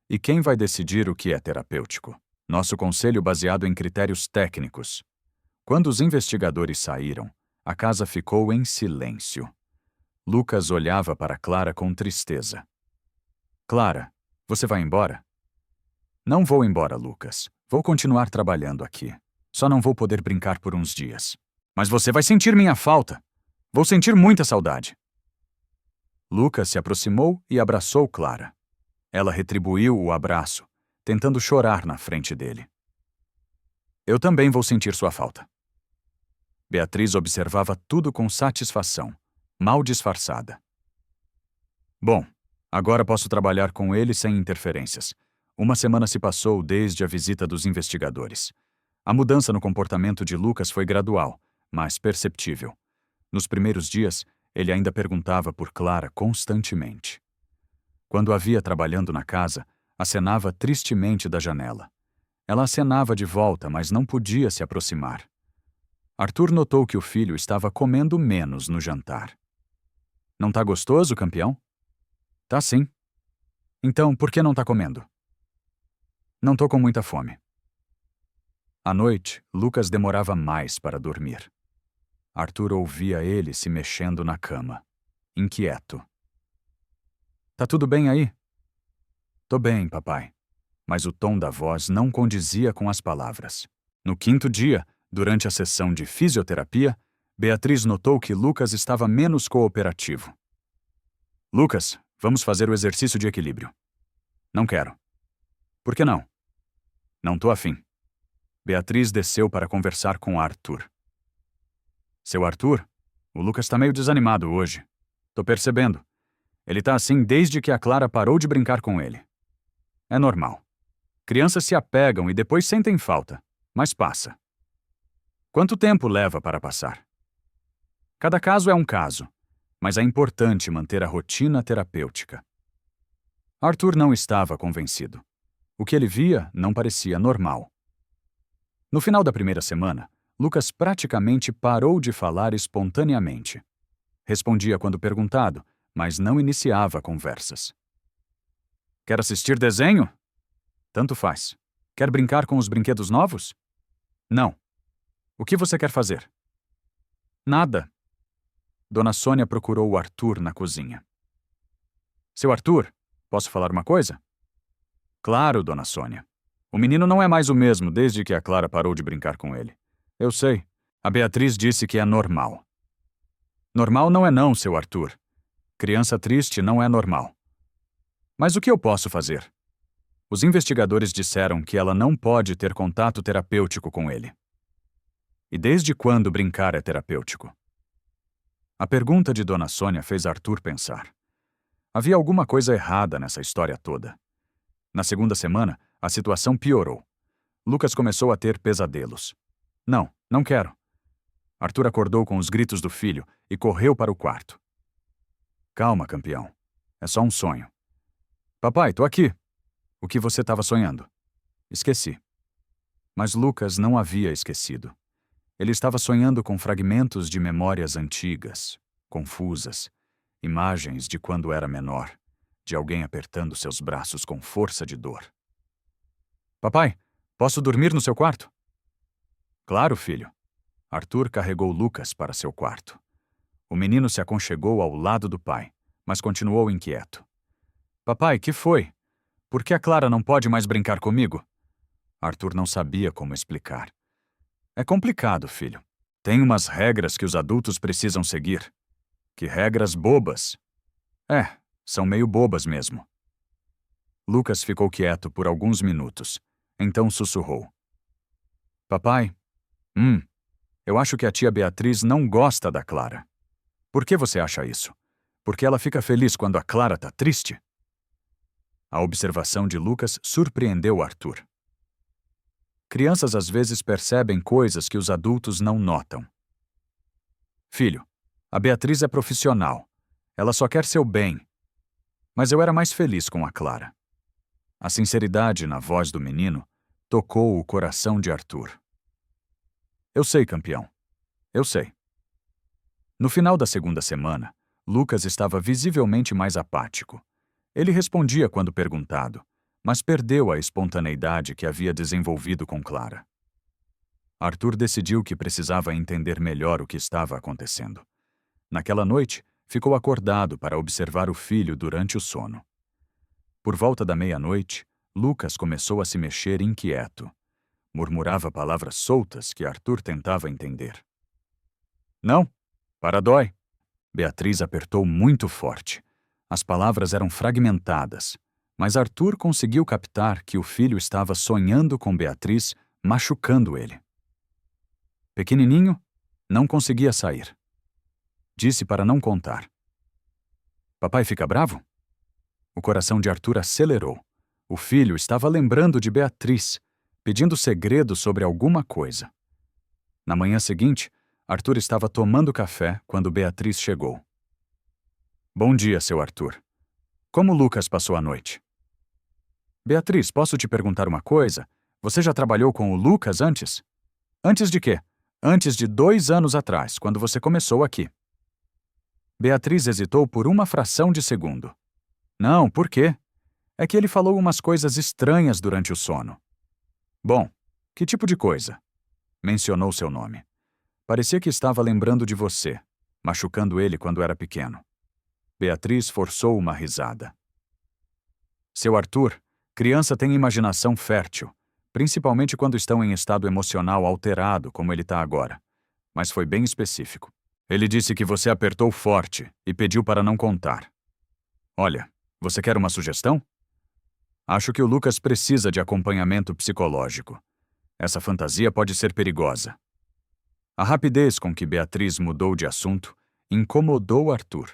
E quem vai decidir o que é terapêutico? Nosso conselho baseado em critérios técnicos. Quando os investigadores saíram, a casa ficou em silêncio. Lucas olhava para Clara com tristeza. Clara, você vai embora? Não vou embora, Lucas. Vou continuar trabalhando aqui. Só não vou poder brincar por uns dias. Mas você vai sentir minha falta. Vou sentir muita saudade. Lucas se aproximou e abraçou Clara. Ela retribuiu o abraço, tentando chorar na frente dele. Eu também vou sentir sua falta. Beatriz observava tudo com satisfação, mal disfarçada. Bom, agora posso trabalhar com ele sem interferências. Uma semana se passou desde a visita dos investigadores. A mudança no comportamento de Lucas foi gradual, mas perceptível. Nos primeiros dias, ele ainda perguntava por Clara constantemente. Quando a via trabalhando na casa, acenava tristemente da janela. Ela acenava de volta, mas não podia se aproximar. Arthur notou que o filho estava comendo menos no jantar. Não tá gostoso, campeão? Tá sim. Então, por que não tá comendo? Não tô com muita fome. À noite, Lucas demorava mais para dormir. Arthur ouvia ele se mexendo na cama, inquieto. Tá tudo bem aí? Tô bem, papai. Mas o tom da voz não condizia com as palavras. No 5º dia, durante a sessão de fisioterapia, Beatriz notou que Lucas estava menos cooperativo. Lucas, vamos fazer o exercício de equilíbrio. Não quero. Por que não? Não tô afim. Beatriz desceu para conversar com Arthur. Seu Arthur, o Lucas tá meio desanimado hoje. Tô percebendo. Ele tá assim desde que a Clara parou de brincar com ele. É normal. Crianças se apegam e depois sentem falta, mas passa. Quanto tempo leva para passar? Cada caso é um caso, mas é importante manter a rotina terapêutica. Arthur não estava convencido. O que ele via não parecia normal. No final da primeira semana, Lucas praticamente parou de falar espontaneamente. Respondia quando perguntado, mas não iniciava conversas. Quer assistir desenho? Tanto faz. Quer brincar com os brinquedos novos? Não. O que você quer fazer? Nada. Dona Sônia procurou o Arthur na cozinha. Seu Arthur, posso falar uma coisa? Claro, Dona Sônia. O menino não é mais o mesmo desde que a Clara parou de brincar com ele. Eu sei. A Beatriz disse que é normal. Normal não é não, seu Arthur. Criança triste não é normal. Mas o que eu posso fazer? Os investigadores disseram que ela não pode ter contato terapêutico com ele. E desde quando brincar é terapêutico? A pergunta de Dona Sônia fez Arthur pensar. Havia alguma coisa errada nessa história toda. Na segunda semana, a situação piorou. Lucas começou a ter pesadelos. Não, não quero. Arthur acordou com os gritos do filho e correu para o quarto. Calma, campeão. É só um sonho. Papai, tô aqui. O que você estava sonhando? Esqueci. Mas Lucas não havia esquecido. Ele estava sonhando com fragmentos de memórias antigas, confusas, imagens de quando era menor, de alguém apertando seus braços com força de dor. Papai, posso dormir no seu quarto? Claro, filho. Arthur carregou Lucas para seu quarto. O menino se aconchegou ao lado do pai, mas continuou inquieto. Papai, que foi? Por que a Clara não pode mais brincar comigo? Arthur não sabia como explicar. É complicado, filho. Tem umas regras que os adultos precisam seguir. Que regras bobas. São meio bobas mesmo. Lucas ficou quieto por alguns minutos. Então sussurrou. Papai, eu acho que a tia Beatriz não gosta da Clara. Por que você acha isso? Porque ela fica feliz quando a Clara tá triste? A observação de Lucas surpreendeu Arthur. Crianças às vezes percebem coisas que os adultos não notam. Filho, a Beatriz é profissional. Ela só quer seu bem. Mas eu era mais feliz com a Clara. A sinceridade na voz do menino tocou o coração de Arthur. Eu sei, campeão. Eu sei. No final da segunda semana, Lucas estava visivelmente mais apático. Ele respondia quando perguntado, mas perdeu a espontaneidade que havia desenvolvido com Clara. Arthur decidiu que precisava entender melhor o que estava acontecendo. Naquela noite, ficou acordado para observar o filho durante o sono. Por volta da meia-noite, Lucas começou a se mexer inquieto. Murmurava palavras soltas que Arthur tentava entender. Não, para dói. Beatriz apertou muito forte. As palavras eram fragmentadas, mas Arthur conseguiu captar que o filho estava sonhando com Beatriz, machucando ele. Pequenininho, não conseguia sair. Disse para não contar. Papai fica bravo? O coração de Arthur acelerou. O filho estava lembrando de Beatriz, pedindo segredo sobre alguma coisa. Na manhã seguinte, Arthur estava tomando café quando Beatriz chegou. Bom dia, seu Arthur. Como Lucas passou a noite? Beatriz, posso te perguntar uma coisa? Você já trabalhou com o Lucas antes? Antes de quê? Antes de 2 anos atrás, quando você começou aqui. Beatriz hesitou por uma fração de segundo. Não, por quê? É que ele falou umas coisas estranhas durante o sono. Bom, que tipo de coisa? Mencionou seu nome. Parecia que estava lembrando de você, machucando ele quando era pequeno. Beatriz forçou uma risada. Seu Arthur, criança tem imaginação fértil, principalmente quando estão em estado emocional alterado, como ele está agora. Mas foi bem específico. Ele disse que você apertou forte e pediu para não contar. Olha, você quer uma sugestão? Acho que o Lucas precisa de acompanhamento psicológico. Essa fantasia pode ser perigosa. A rapidez com que Beatriz mudou de assunto incomodou Arthur.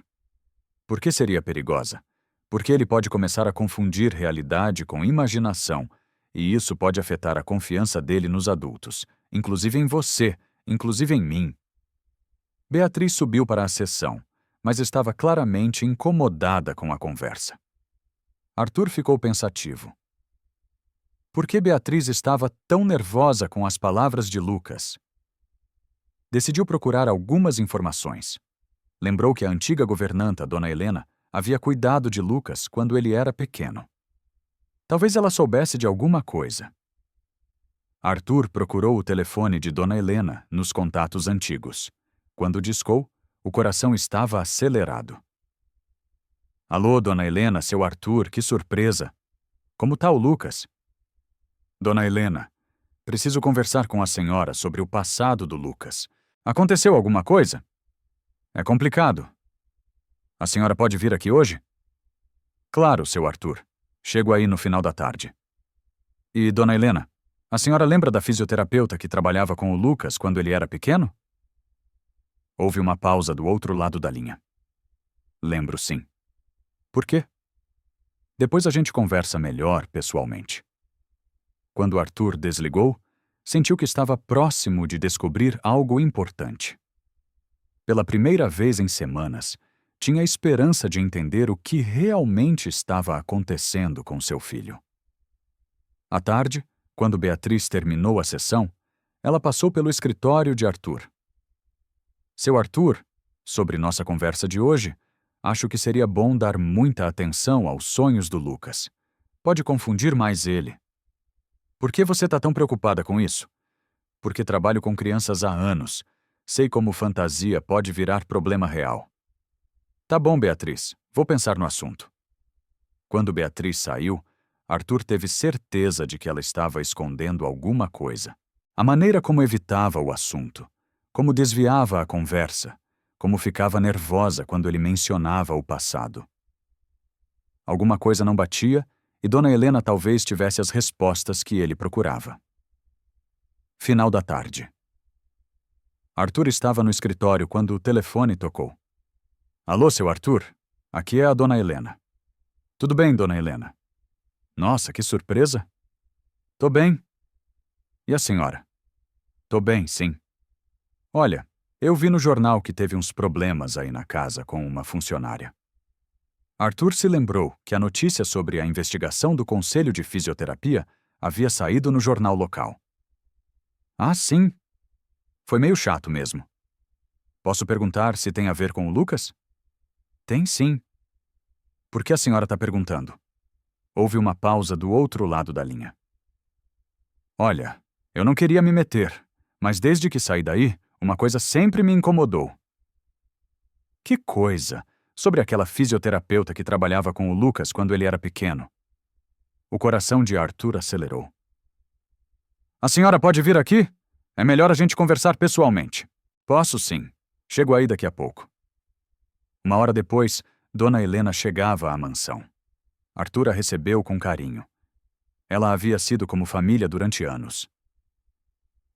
Por que seria perigosa? Porque ele pode começar a confundir realidade com imaginação, e isso pode afetar a confiança dele nos adultos, inclusive em você, inclusive em mim. Beatriz subiu para a sessão, mas estava claramente incomodada com a conversa. Arthur ficou pensativo. Por que Beatriz estava tão nervosa com as palavras de Lucas? Decidiu procurar algumas informações. Lembrou que a antiga governanta, Dona Helena, havia cuidado de Lucas quando ele era pequeno. Talvez ela soubesse de alguma coisa. Arthur procurou o telefone de Dona Helena nos contatos antigos. Quando discou, o coração estava acelerado. Alô, Dona Helena, seu Arthur, que surpresa! Como tá o Lucas? Dona Helena, preciso conversar com a senhora sobre o passado do Lucas. Aconteceu alguma coisa? É complicado. A senhora pode vir aqui hoje? Claro, seu Arthur. Chego aí no final da tarde. E, Dona Helena, a senhora lembra da fisioterapeuta que trabalhava com o Lucas quando ele era pequeno? Houve uma pausa do outro lado da linha. Lembro, sim. Por quê? Depois a gente conversa melhor pessoalmente. Quando Arthur desligou, sentiu que estava próximo de descobrir algo importante. Pela primeira vez em semanas, tinha esperança de entender o que realmente estava acontecendo com seu filho. À tarde, quando Beatriz terminou a sessão, ela passou pelo escritório de Arthur. Seu Arthur, sobre nossa conversa de hoje, acho que seria bom dar muita atenção aos sonhos do Lucas. Pode confundir mais ele. Por que você está tão preocupada com isso? Porque trabalho com crianças há anos. Sei como fantasia pode virar problema real. Tá bom, Beatriz. Vou pensar no assunto. Quando Beatriz saiu, Arthur teve certeza de que ela estava escondendo alguma coisa. A maneira como evitava o assunto, como desviava a conversa, como ficava nervosa quando ele mencionava o passado. Alguma coisa não batia e Dona Helena talvez tivesse as respostas que ele procurava. Final da tarde. Arthur estava no escritório quando o telefone tocou. Alô, seu Arthur? Aqui é a Dona Helena. Tudo bem, Dona Helena? Nossa, que surpresa! Tô bem. E a senhora? Tô bem, sim. Olha, eu vi no jornal que teve uns problemas aí na casa com uma funcionária. Arthur se lembrou que a notícia sobre a investigação do Conselho de Fisioterapia havia saído no jornal local. Ah, sim. Foi meio chato mesmo. Posso perguntar se tem a ver com o Lucas? Tem sim. Por que a senhora está perguntando? Houve uma pausa do outro lado da linha. Olha, eu não queria me meter, mas desde que saí daí, uma coisa sempre me incomodou. Que coisa? Sobre aquela fisioterapeuta que trabalhava com o Lucas quando ele era pequeno. O coração de Arthur acelerou. A senhora pode vir aqui? É melhor a gente conversar pessoalmente. Posso sim. Chego aí daqui a pouco. Uma hora depois, Dona Helena chegava à mansão. Arthur a recebeu com carinho. Ela havia sido como família durante anos.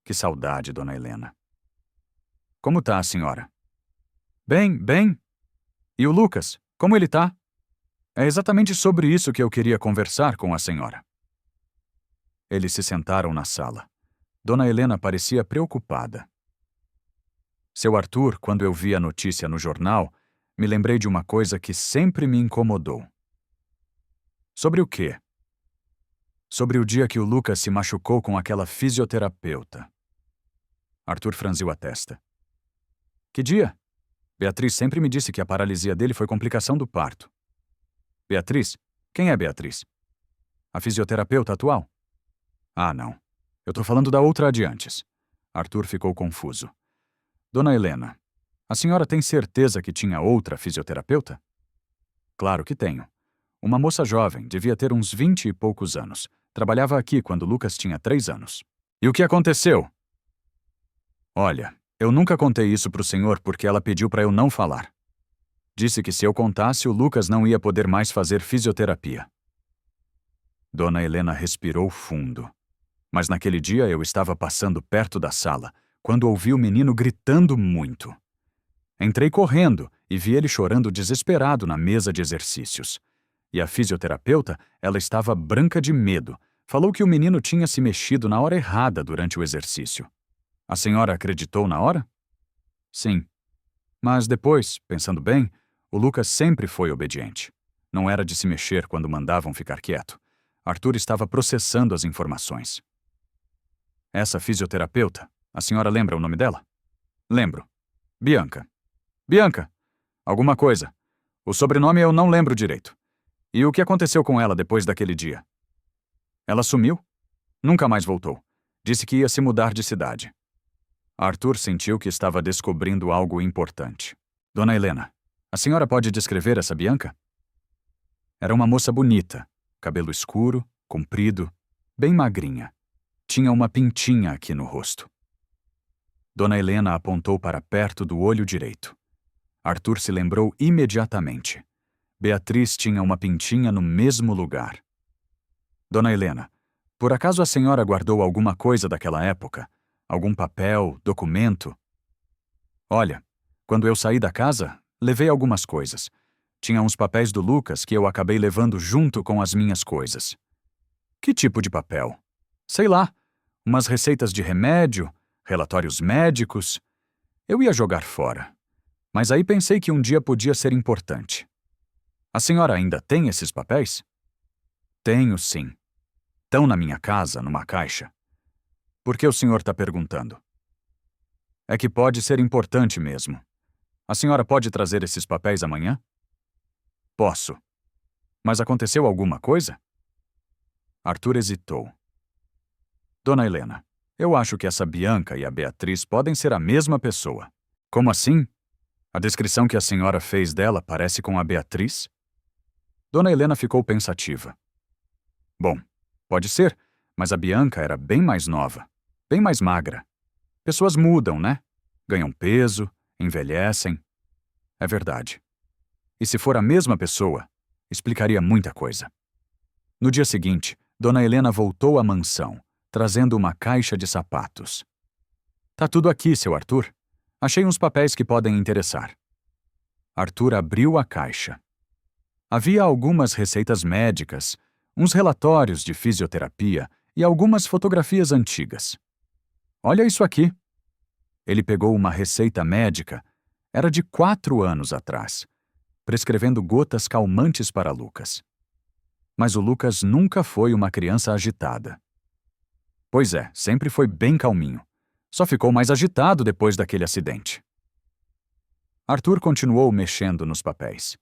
Que saudade, Dona Helena. Como tá a senhora? Bem, bem. E o Lucas, como ele tá? É exatamente sobre isso que eu queria conversar com a senhora. Eles se sentaram na sala. Dona Helena parecia preocupada. Seu Arthur, quando eu vi a notícia no jornal, me lembrei de uma coisa que sempre me incomodou. Sobre o quê? Sobre o dia que o Lucas se machucou com aquela fisioterapeuta. Arthur franziu a testa. Que dia? Beatriz sempre me disse que a paralisia dele foi complicação do parto. Beatriz? Quem é Beatriz? A fisioterapeuta atual? Ah, não. Eu tô falando da outra adiantes. Arthur ficou confuso. Dona Helena, a senhora tem certeza que tinha outra fisioterapeuta? Claro que tenho. Uma moça jovem, devia ter uns 20 e poucos anos. Trabalhava aqui quando Lucas tinha 3 anos. E o que aconteceu? Olha, eu nunca contei isso pro senhor porque ela pediu para eu não falar. Disse que se eu contasse, o Lucas não ia poder mais fazer fisioterapia. Dona Helena respirou fundo. Mas naquele dia eu estava passando perto da sala, quando ouvi o menino gritando muito. Entrei correndo e vi ele chorando desesperado na mesa de exercícios. E a fisioterapeuta, ela estava branca de medo. Falou que o menino tinha se mexido na hora errada durante o exercício. A senhora acreditou na hora? Sim. Mas depois, pensando bem, o Lucas sempre foi obediente. Não era de se mexer quando mandavam ficar quieto. Arthur estava processando as informações. Essa fisioterapeuta, a senhora lembra o nome dela? Lembro. Bianca. Bianca, Alguma coisa. O sobrenome eu não lembro direito. E o que aconteceu com ela depois daquele dia? Ela sumiu? Nunca mais voltou. Disse que ia se mudar de cidade. Arthur sentiu que estava descobrindo algo importante. Dona Helena, a senhora pode descrever essa Bianca? Era uma moça bonita, cabelo escuro, comprido, bem magrinha. Tinha uma pintinha aqui no rosto. Dona Helena apontou para perto do olho direito. Arthur se lembrou imediatamente. Beatriz tinha uma pintinha no mesmo lugar. Dona Helena, por acaso a senhora guardou alguma coisa daquela época? Algum papel, documento? Olha, quando eu saí da casa, levei algumas coisas. Tinha uns papéis do Lucas que eu acabei levando junto com as minhas coisas. Que tipo de papel? Sei lá, umas receitas de remédio, relatórios médicos. Eu ia jogar fora. Mas aí pensei que um dia podia ser importante. A senhora ainda tem esses papéis? Tenho, sim. Estão na minha casa, numa caixa. Por que o senhor está perguntando? É que pode ser importante mesmo. A senhora pode trazer esses papéis amanhã? Posso. Mas aconteceu alguma coisa? Arthur hesitou. Dona Helena, eu acho que essa Bianca e a Beatriz podem ser a mesma pessoa. Como assim? A descrição que a senhora fez dela parece com a Beatriz? Dona Helena ficou pensativa. Bom, pode ser, mas a Bianca era bem mais nova, bem mais magra. Pessoas mudam, né? Ganham peso, envelhecem. É verdade. E se for a mesma pessoa, explicaria muita coisa. No dia seguinte, Dona Helena voltou à mansão, trazendo uma caixa de sapatos. Tá tudo aqui, seu Arthur. Achei uns papéis que podem interessar. Arthur abriu a caixa. Havia algumas receitas médicas, uns relatórios de fisioterapia e algumas fotografias antigas. Olha isso aqui. Ele pegou uma receita médica, era de 4 anos atrás, prescrevendo gotas calmantes para Lucas. Mas o Lucas nunca foi uma criança agitada. Pois é, sempre foi bem calminho. Só ficou mais agitado depois daquele acidente. Arthur continuou mexendo nos papéis.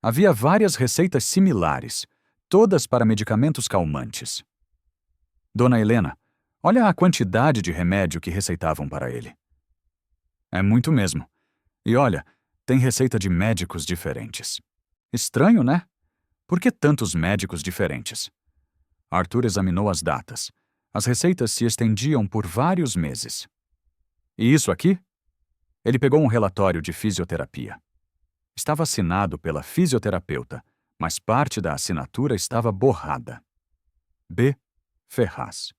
Havia várias receitas similares, todas para medicamentos calmantes. Dona Helena, olha a quantidade de remédio que receitavam para ele. É muito mesmo. E olha, tem receita de médicos diferentes. Estranho, né? Por que tantos médicos diferentes? Arthur examinou as datas. As receitas se estendiam por vários meses. E isso aqui? Ele pegou um relatório de fisioterapia. Estava assinado pela fisioterapeuta, mas parte da assinatura estava borrada. B. Ferraz.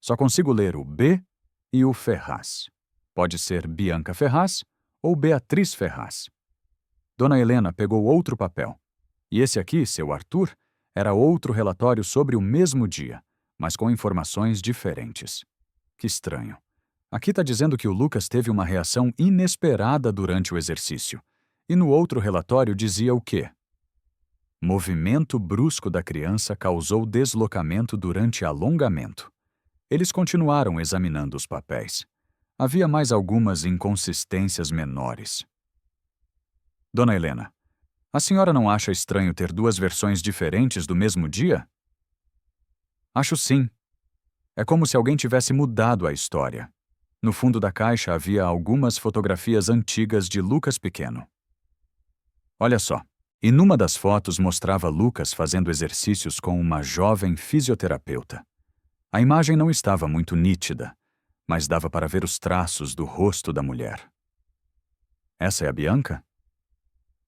Só consigo ler o B e o Ferraz. Pode ser Bianca Ferraz ou Beatriz Ferraz. Dona Helena pegou outro papel. E esse aqui, seu Arthur, era outro relatório sobre o mesmo dia, mas com informações diferentes. Que estranho. Aqui está dizendo que o Lucas teve uma reação inesperada durante o exercício. E no outro relatório dizia o quê? Movimento brusco da criança causou deslocamento durante alongamento. Eles continuaram examinando os papéis. Havia mais algumas inconsistências menores. Dona Helena, a senhora não acha estranho ter 2 versões diferentes do mesmo dia? Acho sim. É como se alguém tivesse mudado a história. No fundo da caixa havia algumas fotografias antigas de Lucas pequeno. Olha só, e numa das fotos mostrava Lucas fazendo exercícios com uma jovem fisioterapeuta. A imagem não estava muito nítida, mas dava para ver os traços do rosto da mulher. Essa é a Bianca?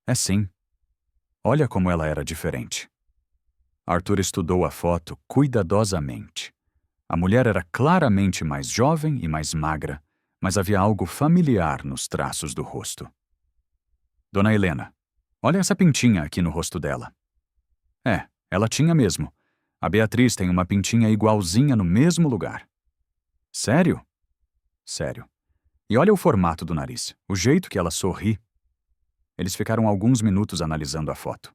É sim. Olha como ela era diferente. Arthur estudou a foto cuidadosamente. A mulher era claramente mais jovem e mais magra, mas havia algo familiar nos traços do rosto. Dona Helena, olha essa pintinha aqui no rosto dela. É, ela tinha mesmo. A Beatriz tem uma pintinha igualzinha no mesmo lugar. Sério? Sério. E olha o formato do nariz, o jeito que ela sorri. Eles ficaram alguns minutos analisando a foto.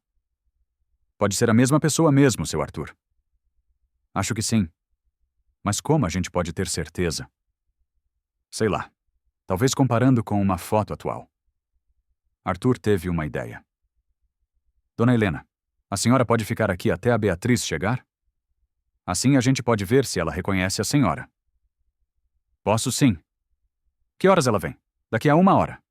Pode ser a mesma pessoa mesmo, seu Arthur. Acho que sim. Mas como a gente pode ter certeza? Sei lá. Talvez comparando com uma foto atual. Arthur teve uma ideia. Dona Helena, a senhora pode ficar aqui até a Beatriz chegar? Assim a gente pode ver se ela reconhece a senhora. Posso sim. Que horas ela vem? Daqui a 1 hora.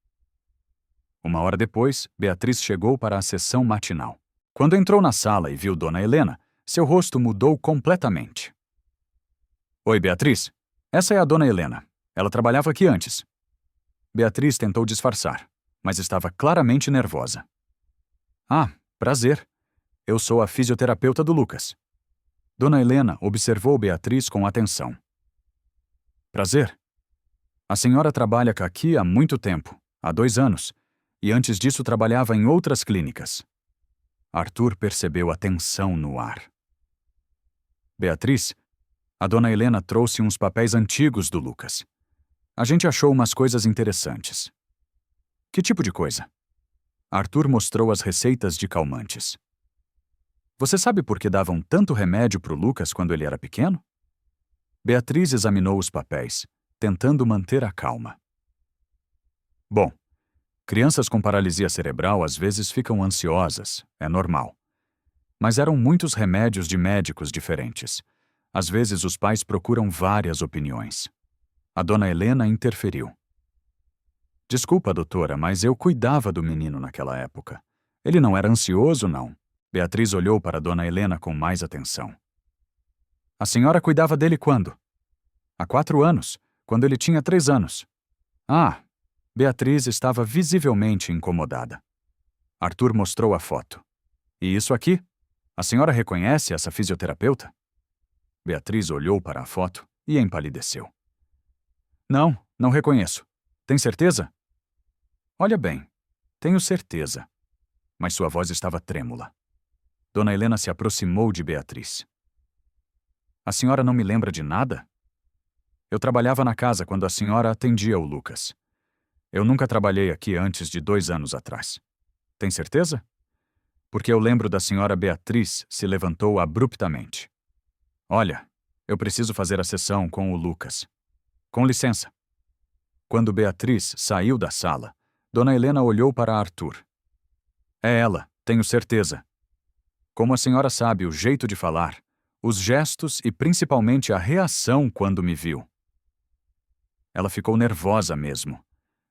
1 hora depois, Beatriz chegou para a sessão matinal. Quando entrou na sala e viu Dona Helena, seu rosto mudou completamente. Oi, Beatriz. Essa é a Dona Helena. Ela trabalhava aqui antes. Beatriz tentou disfarçar, mas estava claramente nervosa. Ah, prazer. Eu sou a fisioterapeuta do Lucas. Dona Helena observou Beatriz com atenção. Prazer. A senhora trabalha aqui há muito tempo, há 2 anos, e antes disso trabalhava em outras clínicas. Arthur percebeu a tensão no ar. Beatriz, a Dona Helena trouxe uns papéis antigos do Lucas. A gente achou umas coisas interessantes. Que tipo de coisa? Arthur mostrou as receitas de calmantes. Você sabe por que davam tanto remédio pro Lucas quando ele era pequeno? Beatriz examinou os papéis, tentando manter a calma. Bom, crianças com paralisia cerebral às vezes ficam ansiosas, é normal. Mas eram muitos remédios de médicos diferentes. Às vezes os pais procuram várias opiniões. A Dona Helena interferiu. Desculpa, doutora, mas eu cuidava do menino naquela época. Ele não era ansioso, não. Beatriz olhou para Dona Helena com mais atenção. A senhora cuidava dele quando? Há 4 anos, quando ele tinha 3 anos. Ah, Beatriz estava visivelmente incomodada. Arthur mostrou a foto. E isso aqui? A senhora reconhece essa fisioterapeuta? Beatriz olhou para a foto e empalideceu. Não, não reconheço. Tem certeza? Olha bem, tenho certeza. Mas sua voz estava trêmula. Dona Helena se aproximou de Beatriz. A senhora não me lembra de nada? Eu trabalhava na casa quando a senhora atendia o Lucas. Eu nunca trabalhei aqui antes de 2 anos atrás. Tem certeza? Porque eu lembro da senhora Beatriz se levantou abruptamente. Olha, eu preciso fazer a sessão com o Lucas. Com licença. Quando Beatriz saiu da sala, Dona Helena olhou para Arthur. É ela, tenho certeza. Como a senhora sabe o jeito de falar, os gestos e principalmente a reação quando me viu. Ela ficou nervosa mesmo.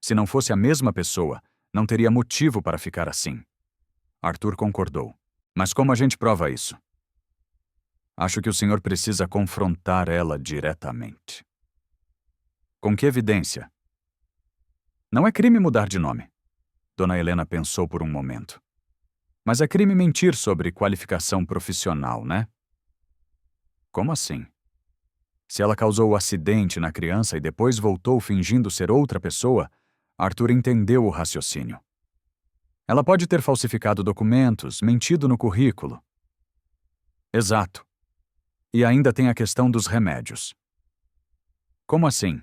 Se não fosse a mesma pessoa, não teria motivo para ficar assim. Arthur concordou. Mas como a gente prova isso? Acho que o senhor precisa confrontar ela diretamente. Com que evidência? Não é crime mudar de nome. Dona Helena pensou por um momento. Mas é crime mentir sobre qualificação profissional, né? Como assim? Se ela causou o acidente na criança e depois voltou fingindo ser outra pessoa, Arthur entendeu o raciocínio. Ela pode ter falsificado documentos, mentido no currículo. Exato. E ainda tem a questão dos remédios. Como assim?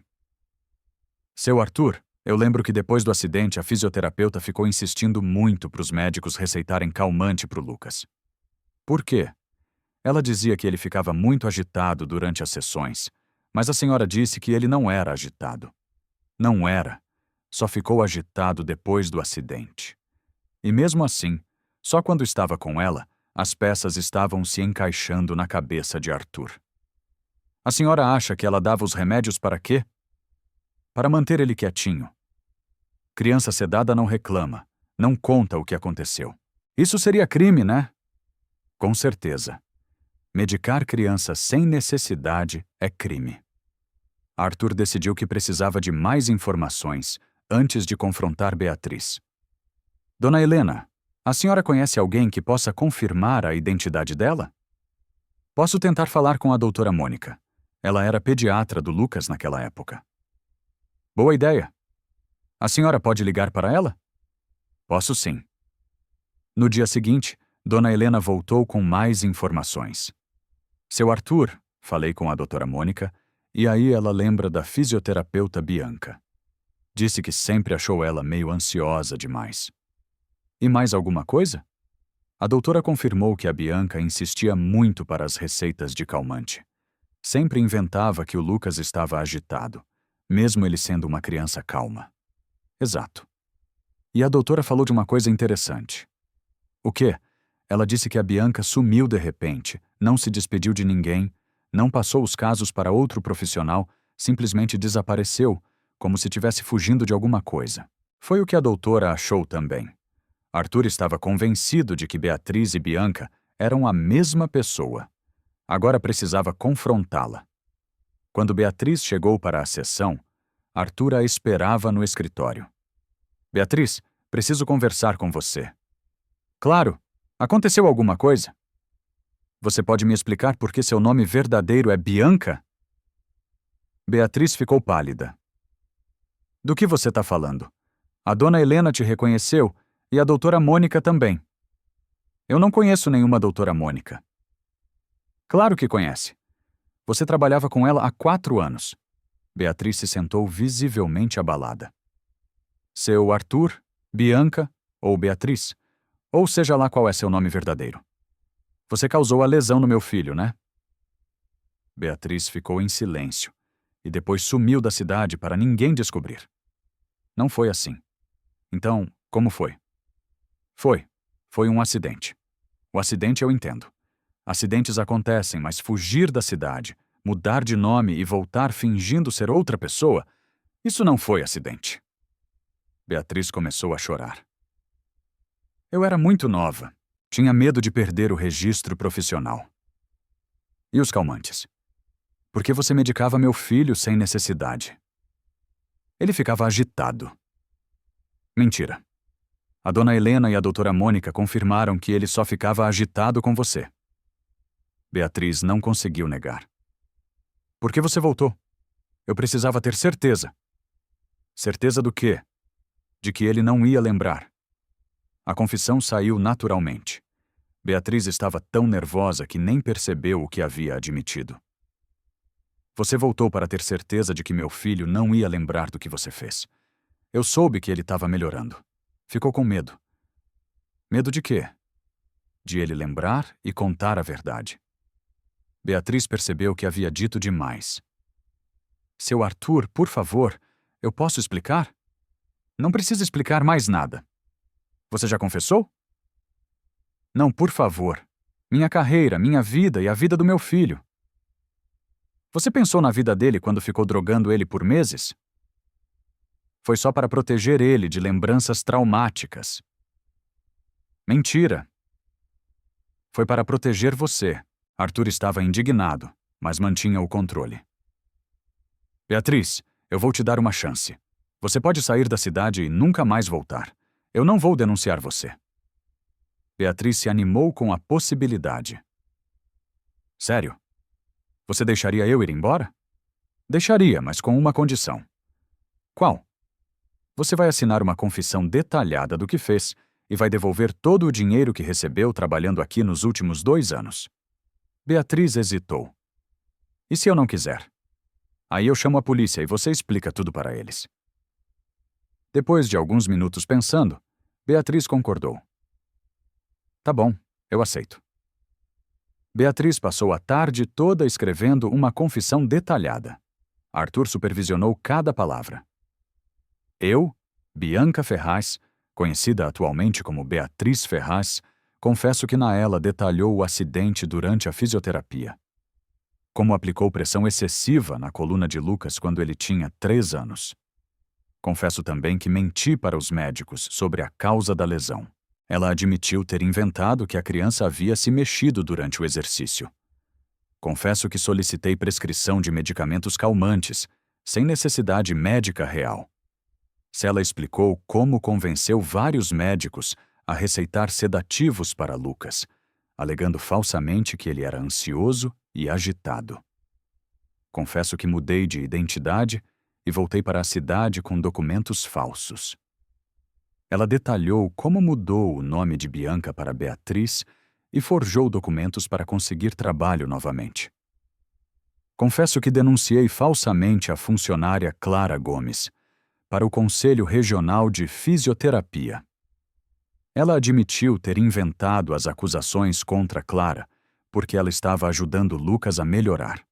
Seu Arthur, eu lembro que depois do acidente a fisioterapeuta ficou insistindo muito para os médicos receitarem calmante para o Lucas. Por quê? Ela dizia que ele ficava muito agitado durante as sessões, mas a senhora disse que ele não era agitado. Não era. Só ficou agitado depois do acidente. E mesmo assim, só quando estava com ela, as peças estavam se encaixando na cabeça de Arthur. A senhora acha que ela dava os remédios para quê? Para manter ele quietinho. Criança sedada não reclama, não conta o que aconteceu. Isso seria crime, né? Com certeza. Medicar criança sem necessidade é crime. Arthur decidiu que precisava de mais informações antes de confrontar Beatriz. Dona Helena, a senhora conhece alguém que possa confirmar a identidade dela? Posso tentar falar com a doutora Mônica. Ela era pediatra do Lucas naquela época. Boa ideia. A senhora pode ligar para ela? Posso sim. No dia seguinte, Dona Helena voltou com mais informações. Seu Arthur, falei com a doutora Mônica, e aí ela lembra da fisioterapeuta Bianca. Disse que sempre achou ela meio ansiosa demais. E mais alguma coisa? A doutora confirmou que a Bianca insistia muito para as receitas de calmante. Sempre inventava que o Lucas estava agitado, mesmo ele sendo uma criança calma. Exato. E a doutora falou de uma coisa interessante. O quê? Ela disse que a Bianca sumiu de repente, não se despediu de ninguém, não passou os casos para outro profissional, simplesmente desapareceu, como se estivesse fugindo de alguma coisa. Foi o que a doutora achou também. Arthur estava convencido de que Beatriz e Bianca eram a mesma pessoa. Agora precisava confrontá-la. Quando Beatriz chegou para a sessão, Arthur a esperava no escritório. Beatriz, preciso conversar com você. Claro. Aconteceu alguma coisa? Você pode me explicar por que seu nome verdadeiro é Bianca? Beatriz ficou pálida. Do que você está falando? A dona Helena te reconheceu e a doutora Mônica também. Eu não conheço nenhuma doutora Mônica. Claro que conhece. Você trabalhava com ela há 4 anos. Beatriz se sentou visivelmente abalada. Seu Arthur, Bianca ou Beatriz, ou seja lá qual é seu nome verdadeiro. Você causou a lesão no meu filho, né? Beatriz ficou em silêncio e depois sumiu da cidade para ninguém descobrir. Não foi assim. Então, como foi? Foi um acidente. O acidente eu entendo. Acidentes acontecem, mas fugir da cidade, mudar de nome e voltar fingindo ser outra pessoa, isso não foi acidente. Beatriz começou a chorar. Eu era muito nova. Tinha medo de perder o registro profissional. E os calmantes? Por que você medicava meu filho sem necessidade? Ele ficava agitado. Mentira. A dona Helena e a doutora Mônica confirmaram que ele só ficava agitado com você. Beatriz não conseguiu negar. Por que você voltou? Eu precisava ter certeza. Certeza do quê? De que ele não ia lembrar. A confissão saiu naturalmente. Beatriz estava tão nervosa que nem percebeu o que havia admitido. Você voltou para ter certeza de que meu filho não ia lembrar do que você fez. Eu soube que ele estava melhorando. Ficou com medo. Medo de quê? De ele lembrar e contar a verdade. Beatriz percebeu que havia dito demais. Seu Arthur, por favor, eu posso explicar? Não precisa explicar mais nada. Você já confessou? Não, por favor. Minha carreira, minha vida e a vida do meu filho. Você pensou na vida dele quando ficou drogando ele por meses? Foi só para proteger ele de lembranças traumáticas. Mentira. Foi para proteger você. Arthur estava indignado, mas mantinha o controle. Beatriz, eu vou te dar uma chance. Você pode sair da cidade e nunca mais voltar. Eu não vou denunciar você. Beatriz se animou com a possibilidade. Sério? Você deixaria eu ir embora? Deixaria, mas com uma condição. Qual? Você vai assinar uma confissão detalhada do que fez e vai devolver todo o dinheiro que recebeu trabalhando aqui nos últimos 2 anos. Beatriz hesitou. E se eu não quiser? Aí eu chamo a polícia e você explica tudo para eles. Depois de alguns minutos pensando, Beatriz concordou. Tá bom, eu aceito. Beatriz passou a tarde toda escrevendo uma confissão detalhada. Arthur supervisionou cada palavra. Eu, Bianca Ferraz, conhecida atualmente como Beatriz Ferraz, confesso que Naela detalhou o acidente durante a fisioterapia. Como aplicou pressão excessiva na coluna de Lucas quando ele tinha 3 anos. Confesso também que menti para os médicos sobre a causa da lesão. Ela admitiu ter inventado que a criança havia se mexido durante o exercício. Confesso que solicitei prescrição de medicamentos calmantes, sem necessidade médica real. Sela explicou como convenceu vários médicos a receitar sedativos para Lucas, alegando falsamente que ele era ansioso e agitado. Confesso que mudei de identidade e voltei para a cidade com documentos falsos. Ela detalhou como mudou o nome de Bianca para Beatriz e forjou documentos para conseguir trabalho novamente. Confesso que denunciei falsamente a funcionária Clara Gomes para o Conselho Regional de Fisioterapia. Ela admitiu ter inventado as acusações contra Clara porque ela estava ajudando Lucas a melhorar.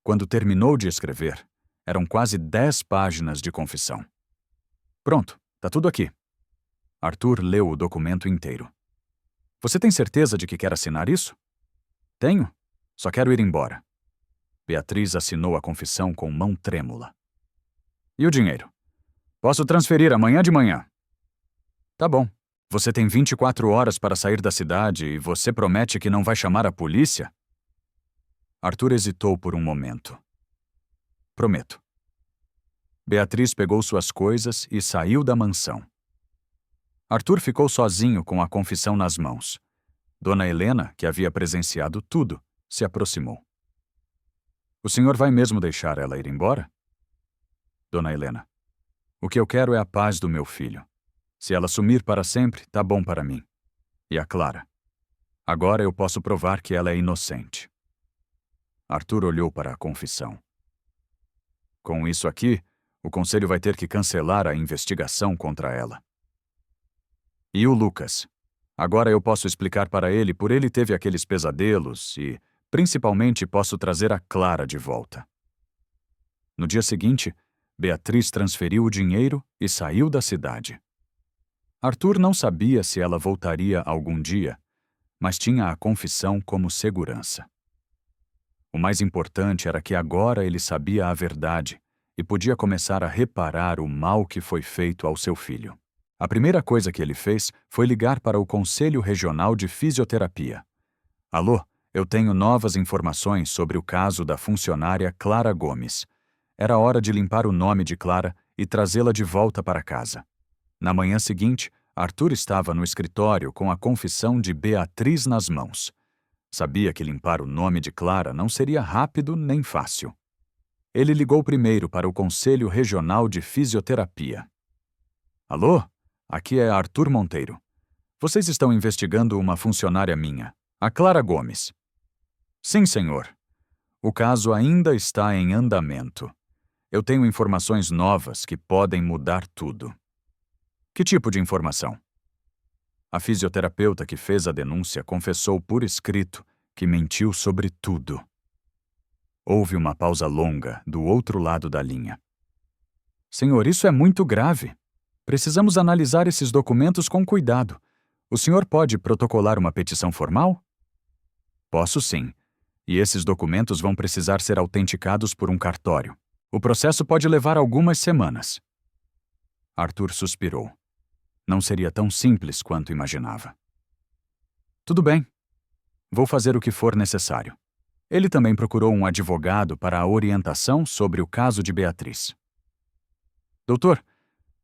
Quando terminou de escrever, eram quase 10 páginas de confissão. Pronto, tá tudo aqui. Arthur leu o documento inteiro. Você tem certeza de que quer assinar isso? Tenho. Só quero ir embora. Beatriz assinou a confissão com mão trêmula. E o dinheiro? Posso transferir amanhã de manhã. Tá bom. Você tem 24 horas para sair da cidade e você promete que não vai chamar a polícia? Arthur hesitou por um momento. Prometo. Beatriz pegou suas coisas e saiu da mansão. Arthur ficou sozinho com a confissão nas mãos. Dona Helena, que havia presenciado tudo, se aproximou. O senhor vai mesmo deixar ela ir embora? Dona Helena, o que eu quero é a paz do meu filho. Se ela sumir para sempre, tá bom para mim. E a Clara? Agora eu posso provar que ela é inocente. Arthur olhou para a confissão. Com isso aqui, o conselho vai ter que cancelar a investigação contra ela. E o Lucas? Agora eu posso explicar para ele por ele teve aqueles pesadelos e, principalmente, posso trazer a Clara de volta. No dia seguinte, Beatriz transferiu o dinheiro e saiu da cidade. Arthur não sabia se ela voltaria algum dia, mas tinha a confissão como segurança. O mais importante era que agora ele sabia a verdade e podia começar a reparar o mal que foi feito ao seu filho. A primeira coisa que ele fez foi ligar para o Conselho Regional de Fisioterapia. Alô, eu tenho novas informações sobre o caso da funcionária Clara Gomes. Era hora de limpar o nome de Clara e trazê-la de volta para casa. Na manhã seguinte, Arthur estava no escritório com a confissão de Beatriz nas mãos. Sabia que limpar o nome de Clara não seria rápido nem fácil. Ele ligou primeiro para o Conselho Regional de Fisioterapia. Alô? Aqui é Arthur Monteiro. Vocês estão investigando uma funcionária minha, a Clara Gomes. Sim, senhor. O caso ainda está em andamento. Eu tenho informações novas que podem mudar tudo. Que tipo de informação? A fisioterapeuta que fez a denúncia confessou por escrito que mentiu sobre tudo. Houve uma pausa longa do outro lado da linha. Senhor, isso é muito grave. Precisamos analisar esses documentos com cuidado. O senhor pode protocolar uma petição formal? Posso sim. E esses documentos vão precisar ser autenticados por um cartório. O processo pode levar algumas semanas. Arthur suspirou. Não seria tão simples quanto imaginava. Tudo bem. Vou fazer o que for necessário. Ele também procurou um advogado para a orientação sobre o caso de Beatriz. Doutor,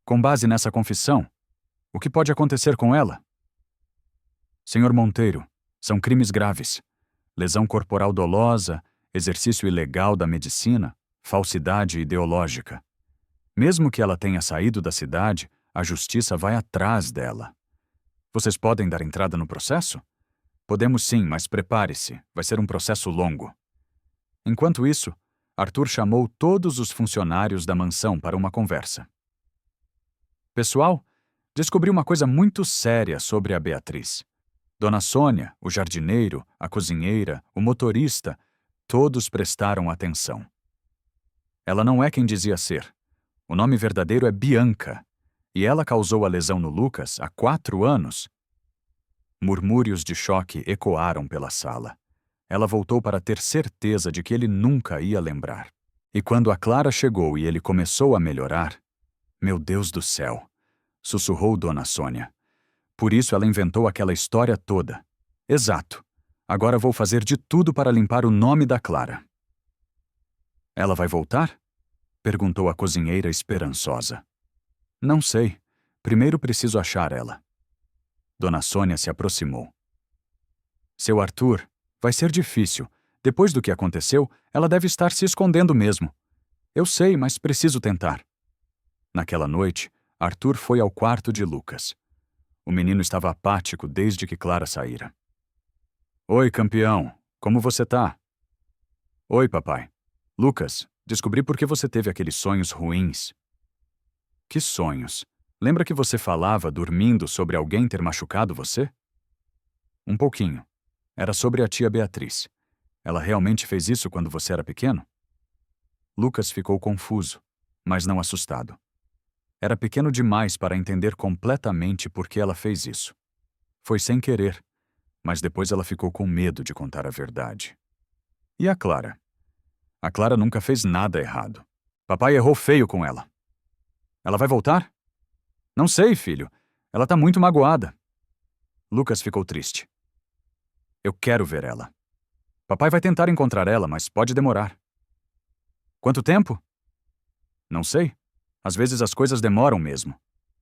com base nessa confissão, o que pode acontecer com ela? Senhor Monteiro, são crimes graves. Lesão corporal dolosa, exercício ilegal da medicina, falsidade ideológica. Mesmo que ela tenha saído da cidade, a justiça vai atrás dela. Vocês podem dar entrada no processo? Podemos sim, mas prepare-se, vai ser um processo longo. Enquanto isso, Arthur chamou todos os funcionários da mansão para uma conversa. Pessoal, descobri uma coisa muito séria sobre a Beatriz. Dona Sônia, o jardineiro, a cozinheira, o motorista, todos prestaram atenção. Ela não é quem dizia ser. O nome verdadeiro é Bianca, e ela causou a lesão no Lucas há 4 anos. Murmúrios de choque ecoaram pela sala. Ela voltou para ter certeza de que ele nunca ia lembrar. E quando a Clara chegou e ele começou a melhorar, meu Deus do céu, sussurrou Dona Sônia. Por isso ela inventou aquela história toda. Exato. Agora vou fazer de tudo para limpar o nome da Clara. Ela vai voltar? Perguntou a cozinheira esperançosa. Não sei. Primeiro preciso achar ela. Dona Sônia se aproximou. Seu Arthur, vai ser difícil. Depois do que aconteceu, ela deve estar se escondendo mesmo. Eu sei, mas preciso tentar. Naquela noite, Arthur foi ao quarto de Lucas. O menino estava apático desde que Clara saíra. Oi, campeão. Como você tá? Oi, papai. Lucas, descobri por que você teve aqueles sonhos ruins. Que sonhos? Lembra que você falava dormindo sobre alguém ter machucado você? Um pouquinho. Era sobre a tia Beatriz. Ela realmente fez isso quando você era pequeno? Lucas ficou confuso, mas não assustado. Era pequeno demais para entender completamente por que ela fez isso. Foi sem querer, mas depois ela ficou com medo de contar a verdade. E a Clara? A Clara nunca fez nada errado. Papai errou feio com ela. Ela vai voltar? Não sei, filho. Ela tá muito magoada. Lucas ficou triste. Eu quero ver ela. Papai vai tentar encontrar ela, mas pode demorar. Quanto tempo? Não sei. Às vezes as coisas demoram mesmo.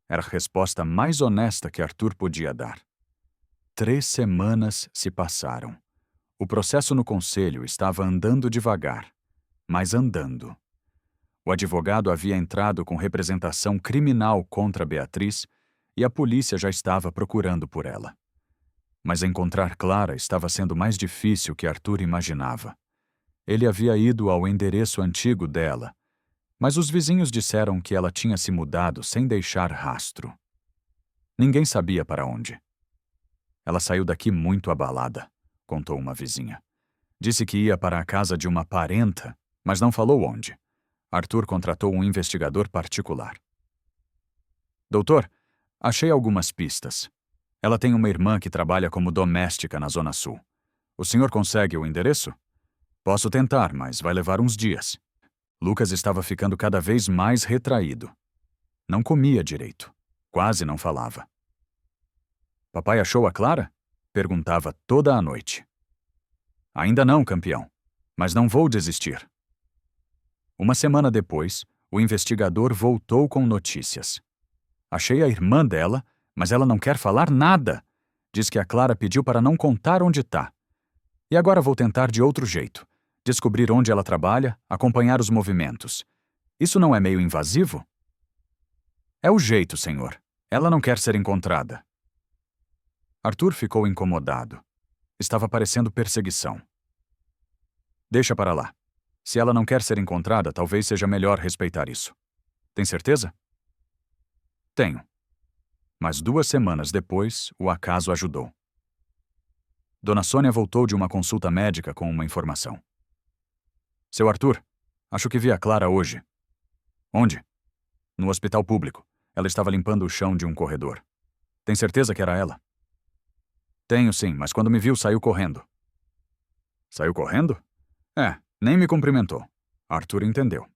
Era a resposta mais honesta que Arthur podia dar. 3 semanas se passaram. O processo no conselho estava andando devagar, mas andando. O advogado havia entrado com representação criminal contra Beatriz e a polícia já estava procurando por ela. Mas encontrar Clara estava sendo mais difícil que Arthur imaginava. Ele havia ido ao endereço antigo dela, mas os vizinhos disseram que ela tinha se mudado sem deixar rastro. Ninguém sabia para onde. Ela saiu daqui muito abalada, contou uma vizinha. Disse que ia para a casa de uma parenta, mas não falou onde. Arthur contratou um investigador particular. Doutor, achei algumas pistas. Ela tem uma irmã que trabalha como doméstica na Zona Sul. O senhor consegue o endereço? Posso tentar, mas vai levar uns dias. Lucas estava ficando cada vez mais retraído. Não comia direito. Quase não falava. Papai achou a Clara? Perguntava toda a noite. Ainda não, campeão. Mas não vou desistir. Uma semana depois, o investigador voltou com notícias. Achei a irmã dela, mas ela não quer falar nada. Diz que a Clara pediu para não contar onde tá. E agora vou tentar de outro jeito. Descobrir onde ela trabalha, acompanhar os movimentos. Isso não é meio invasivo? É o jeito, senhor. Ela não quer ser encontrada. Arthur ficou incomodado. Estava parecendo perseguição. Deixa para lá. Se ela não quer ser encontrada, talvez seja melhor respeitar isso. Tem certeza? Tenho. Mas 2 semanas depois, o acaso ajudou. Dona Sônia voltou de uma consulta médica com uma informação. Seu Arthur, acho que vi a Clara hoje. Onde? No hospital público. Ela estava limpando o chão de um corredor. Tem certeza que era ela? Tenho sim, mas quando me viu, saiu correndo. Saiu correndo? Nem me cumprimentou. Arthur entendeu.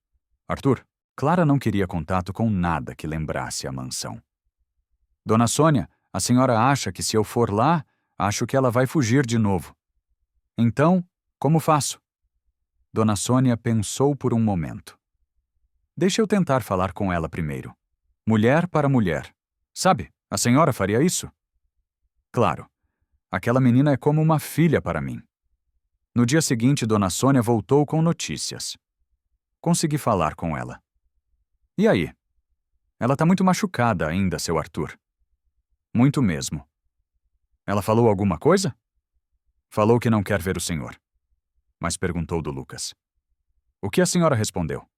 Arthur, Clara não queria contato com nada que lembrasse a mansão. Dona Sônia, a senhora acha que se eu for lá, acho que ela vai fugir de novo. Então, como faço? Dona Sônia pensou por um momento. Deixa eu tentar falar com ela primeiro. Mulher para mulher. Sabe, a senhora faria isso? Claro. Aquela menina é como uma filha para mim. No dia seguinte, Dona Sônia voltou com notícias. Consegui falar com ela. E aí? Ela tá muito machucada ainda, seu Arthur. Muito mesmo. Ela falou alguma coisa? Falou que não quer ver o senhor. Mas perguntou do Lucas. O que a senhora respondeu?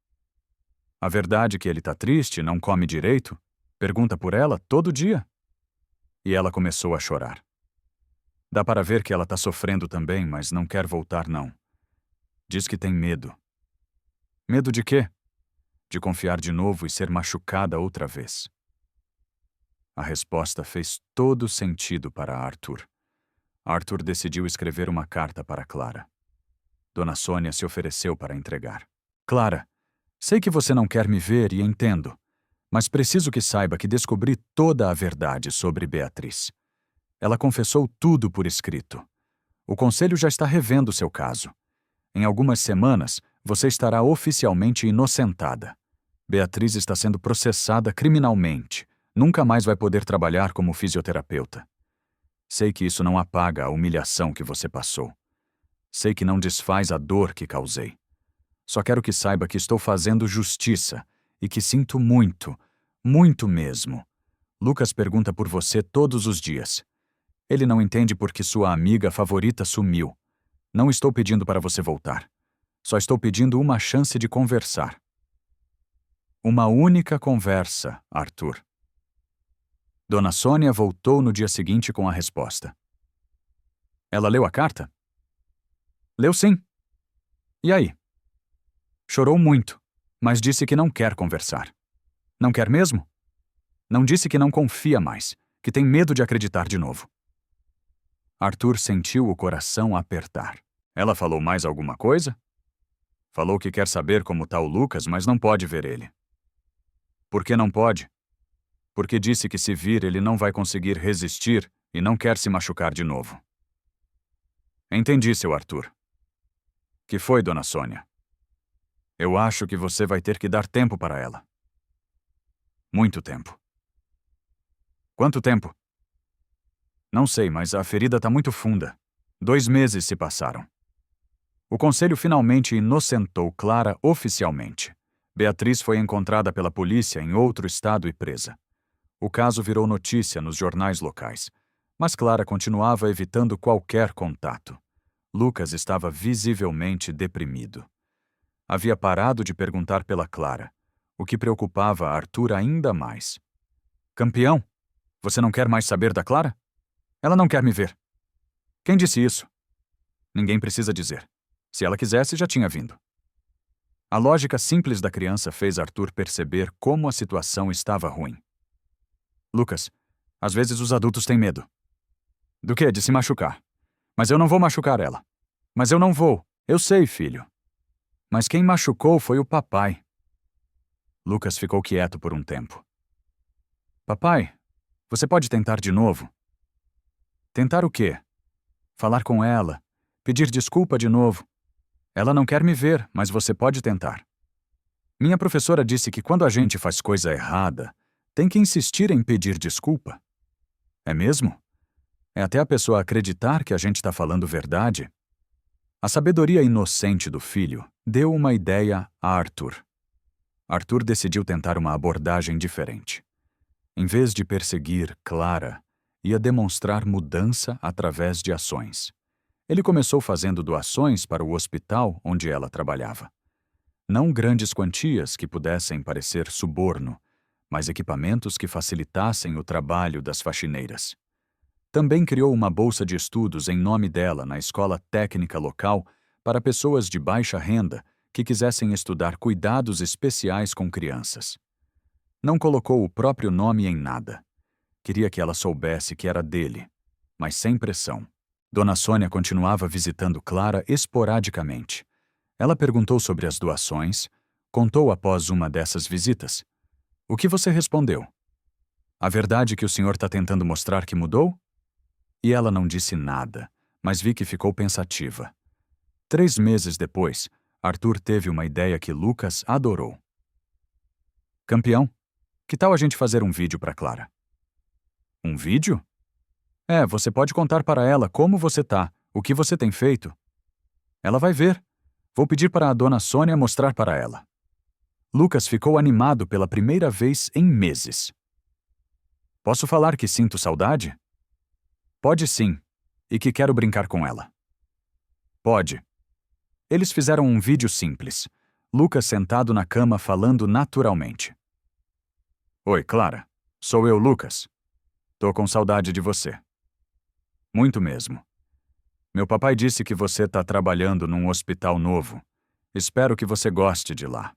A verdade é que ele tá triste, não come direito, pergunta por ela todo dia. E ela começou a chorar. Dá para ver que ela tá sofrendo também, mas não quer voltar não. Diz que tem medo. Medo de quê? De confiar de novo e ser machucada outra vez. A resposta fez todo sentido para Arthur. Arthur decidiu escrever uma carta para Clara. Dona Sônia se ofereceu para entregar. Clara, sei que você não quer me ver e entendo, mas preciso que saiba que descobri toda a verdade sobre Beatriz. Ela confessou tudo por escrito. O conselho já está revendo seu caso. Em algumas semanas, você estará oficialmente inocentada. Beatriz está sendo processada criminalmente. Nunca mais vai poder trabalhar como fisioterapeuta. Sei que isso não apaga a humilhação que você passou. Sei que não desfaz a dor que causei. Só quero que saiba que estou fazendo justiça e que sinto muito, muito mesmo. Lucas pergunta por você todos os dias. Ele não entende porque sua amiga favorita sumiu. Não estou pedindo para você voltar. Só estou pedindo uma chance de conversar. Uma única conversa, Arthur. Dona Sônia voltou no dia seguinte com a resposta. Ela leu a carta? Leu sim. E aí? Chorou muito, mas disse que não quer conversar. Não quer mesmo? Não disse que não confia mais, que tem medo de acreditar de novo. Arthur sentiu o coração apertar. Ela falou mais alguma coisa? Falou que quer saber como tá o Lucas, mas não pode ver ele. Por que não pode? Porque disse que se vir ele não vai conseguir resistir e não quer se machucar de novo. Entendi, seu Arthur. Que foi, dona Sônia? Eu acho que você vai ter que dar tempo para ela. Muito tempo. Quanto tempo? Não sei, mas a ferida tá muito funda. 2 meses se passaram. O conselho finalmente inocentou Clara oficialmente. Beatriz foi encontrada pela polícia em outro estado e presa. O caso virou notícia nos jornais locais, mas Clara continuava evitando qualquer contato. Lucas estava visivelmente deprimido. Havia parado de perguntar pela Clara, o que preocupava Arthur ainda mais. Campeão, você não quer mais saber da Clara? Ela não quer me ver. Quem disse isso? Ninguém precisa dizer. Se ela quisesse, já tinha vindo. A lógica simples da criança fez Arthur perceber como a situação estava ruim. Lucas, às vezes os adultos têm medo. Do quê? De se machucar. Mas eu não vou machucar ela. Mas eu não vou. Eu sei, filho. Mas quem machucou foi o papai. Lucas ficou quieto por um tempo. Papai, você pode tentar de novo? Tentar o quê? Falar com ela. Pedir desculpa de novo. Ela não quer me ver, mas você pode tentar. Minha professora disse que quando a gente faz coisa errada, tem que insistir em pedir desculpa. É mesmo? É até a pessoa acreditar que a gente está falando verdade. A sabedoria inocente do filho deu uma ideia a Arthur. Arthur decidiu tentar uma abordagem diferente. Em vez de perseguir Clara, ia demonstrar mudança através de ações. Ele começou fazendo doações para o hospital onde ela trabalhava. Não grandes quantias que pudessem parecer suborno, mas equipamentos que facilitassem o trabalho das faxineiras. Também criou uma bolsa de estudos em nome dela na escola técnica local para pessoas de baixa renda que quisessem estudar cuidados especiais com crianças. Não colocou o próprio nome em nada. Queria que ela soubesse que era dele, mas sem pressão. Dona Sônia continuava visitando Clara esporadicamente. Ela perguntou sobre as doações, contou após uma dessas visitas. O que você respondeu? A verdade que o senhor está tentando mostrar que mudou? E ela não disse nada, mas vi que ficou pensativa. 3 meses depois, Arthur teve uma ideia que Lucas adorou. Campeão, que tal a gente fazer um vídeo para Clara? Um vídeo? Você pode contar para ela como você tá, o que você tem feito. Ela vai ver. Vou pedir para a dona Sônia mostrar para ela. Lucas ficou animado pela primeira vez em meses. Posso falar que sinto saudade? Pode sim, e que quero brincar com ela. Pode. Eles fizeram um vídeo simples. Lucas sentado na cama falando naturalmente. Oi, Clara. Sou eu, Lucas. Tô com saudade de você. Muito mesmo. Meu papai disse que você tá trabalhando num hospital novo. Espero que você goste de lá.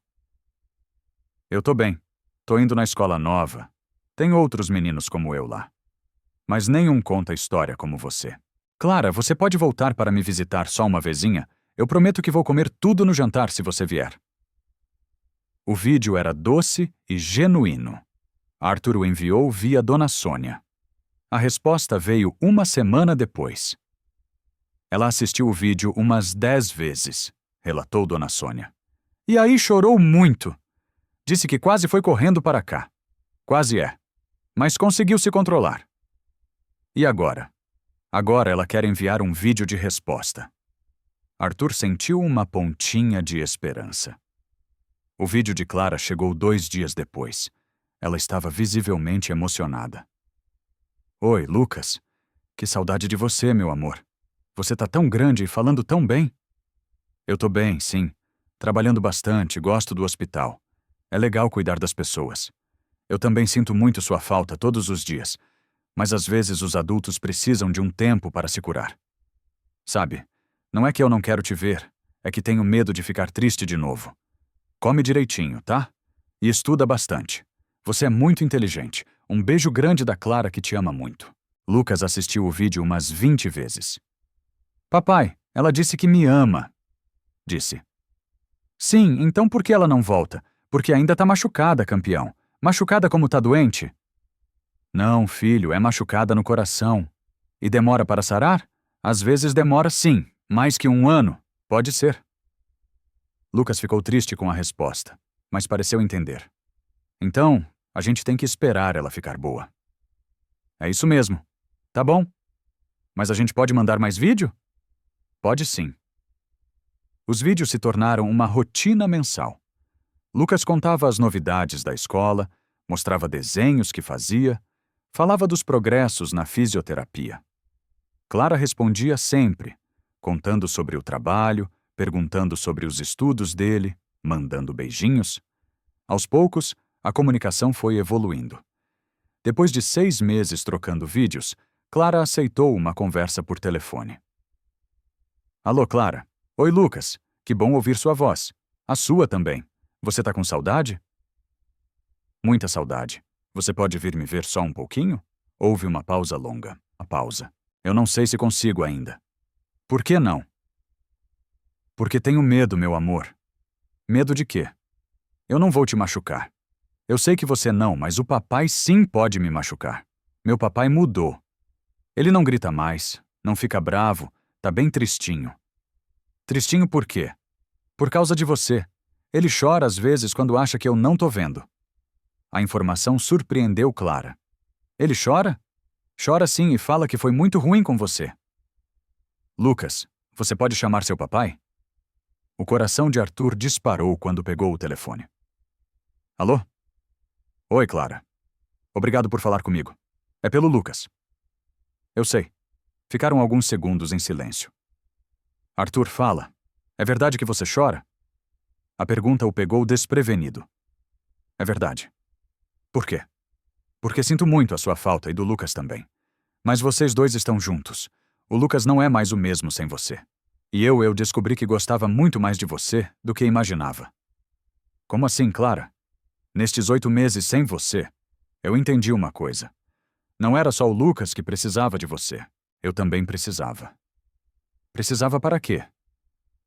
Eu tô bem. Tô indo na escola nova. Tem outros meninos como eu lá. Mas nenhum conta história como você. Clara, você pode voltar para me visitar só uma vezinha? Eu prometo que vou comer tudo no jantar se você vier. O vídeo era doce e genuíno. Arthur o enviou via Dona Sônia. A resposta veio 1 semana depois. Ela assistiu o vídeo umas 10 vezes, relatou Dona Sônia. E aí chorou muito. Disse que quase foi correndo para cá. Quase é. Mas conseguiu se controlar. E agora? Agora ela quer enviar um vídeo de resposta. Arthur sentiu uma pontinha de esperança. O vídeo de Clara chegou 2 dias depois. Ela estava visivelmente emocionada. Oi, Lucas. Que saudade de você, meu amor. Você tá tão grande e falando tão bem. Eu tô bem, sim. Trabalhando bastante, gosto do hospital. É legal cuidar das pessoas. Eu também sinto muito sua falta todos os dias, mas às vezes os adultos precisam de um tempo para se curar. Sabe, não é que eu não quero te ver, é que tenho medo de ficar triste de novo. Come direitinho, tá? E estuda bastante. Você é muito inteligente, Um beijo grande da Clara que te ama muito. Lucas assistiu o vídeo umas 20 vezes. Papai, ela disse que me ama, disse. Sim, então por que ela não volta? Porque ainda tá machucada, campeão. Machucada como tá doente? Não, filho, é machucada no coração. E demora para sarar? Às vezes demora sim, mais que 1 ano. Pode ser. Lucas ficou triste com a resposta, mas pareceu entender. Então, a gente tem que esperar ela ficar boa. É isso mesmo. Tá bom. Mas a gente pode mandar mais vídeo? Pode sim. Os vídeos se tornaram uma rotina mensal. Lucas contava as novidades da escola, mostrava desenhos que fazia, falava dos progressos na fisioterapia. Clara respondia sempre, contando sobre o trabalho, perguntando sobre os estudos dele, mandando beijinhos. Aos poucos, a comunicação foi evoluindo. Depois de 6 meses trocando vídeos, Clara aceitou uma conversa por telefone. Alô, Clara. Oi, Lucas. Que bom ouvir sua voz. A sua também. Você tá com saudade? Muita saudade. Você pode vir me ver só um pouquinho? Houve uma pausa longa. A pausa. Eu não sei se consigo ainda. Por que não? Porque tenho medo, meu amor. Medo de quê? Eu não vou te machucar. Eu sei que você não, mas o papai sim pode me machucar. Meu papai mudou. Ele não grita mais, não fica bravo, tá bem tristinho. Tristinho por quê? Por causa de você. Ele chora às vezes quando acha que eu não tô vendo. A informação surpreendeu Clara. Ele chora? Chora sim e fala que foi muito ruim com você. Lucas, você pode chamar seu papai? O coração de Arthur disparou quando pegou o telefone. Alô? Oi, Clara. Obrigado por falar comigo. É pelo Lucas. Eu sei. Ficaram alguns segundos em silêncio. Arthur, fala. É verdade que você chora? A pergunta o pegou desprevenido. É verdade. Por quê? Porque sinto muito a sua falta e do Lucas também. Mas vocês dois estão juntos. O Lucas não é mais o mesmo sem você. E eu descobri que gostava muito mais de você do que imaginava. Como assim, Clara? Nestes 8 meses sem você, eu entendi uma coisa. Não era só o Lucas que precisava de você. Eu também precisava. Precisava para quê?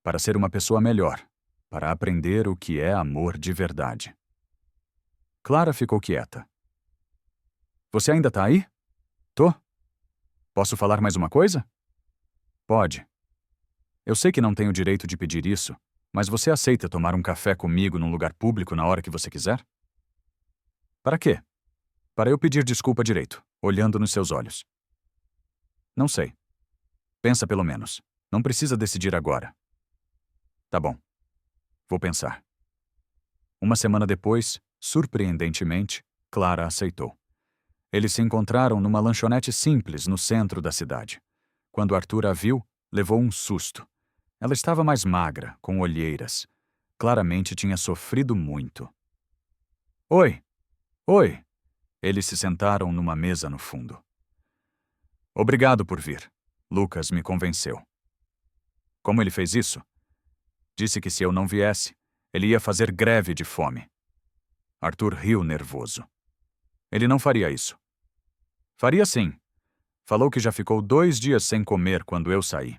Para ser uma pessoa melhor. Para aprender o que é amor de verdade. Clara ficou quieta. Você ainda tá aí? Tô. Posso falar mais uma coisa? Pode. Eu sei que não tenho direito de pedir isso, mas você aceita tomar um café comigo num lugar público na hora que você quiser? Para quê? Para eu pedir desculpa direito, olhando nos seus olhos. Não sei. Pensa pelo menos. Não precisa decidir agora. Tá bom. Vou pensar. Uma semana depois, surpreendentemente, Clara aceitou. Eles se encontraram numa lanchonete simples no centro da cidade. Quando Arthur a viu, levou um susto. Ela estava mais magra, com olheiras. Claramente tinha sofrido muito. Oi! Oi! Eles se sentaram numa mesa no fundo. Obrigado por vir. Lucas me convenceu. Como ele fez isso? Disse que se eu não viesse, ele ia fazer greve de fome. Arthur riu nervoso. Ele não faria isso. Faria sim. Falou que já ficou 2 dias sem comer quando eu saí.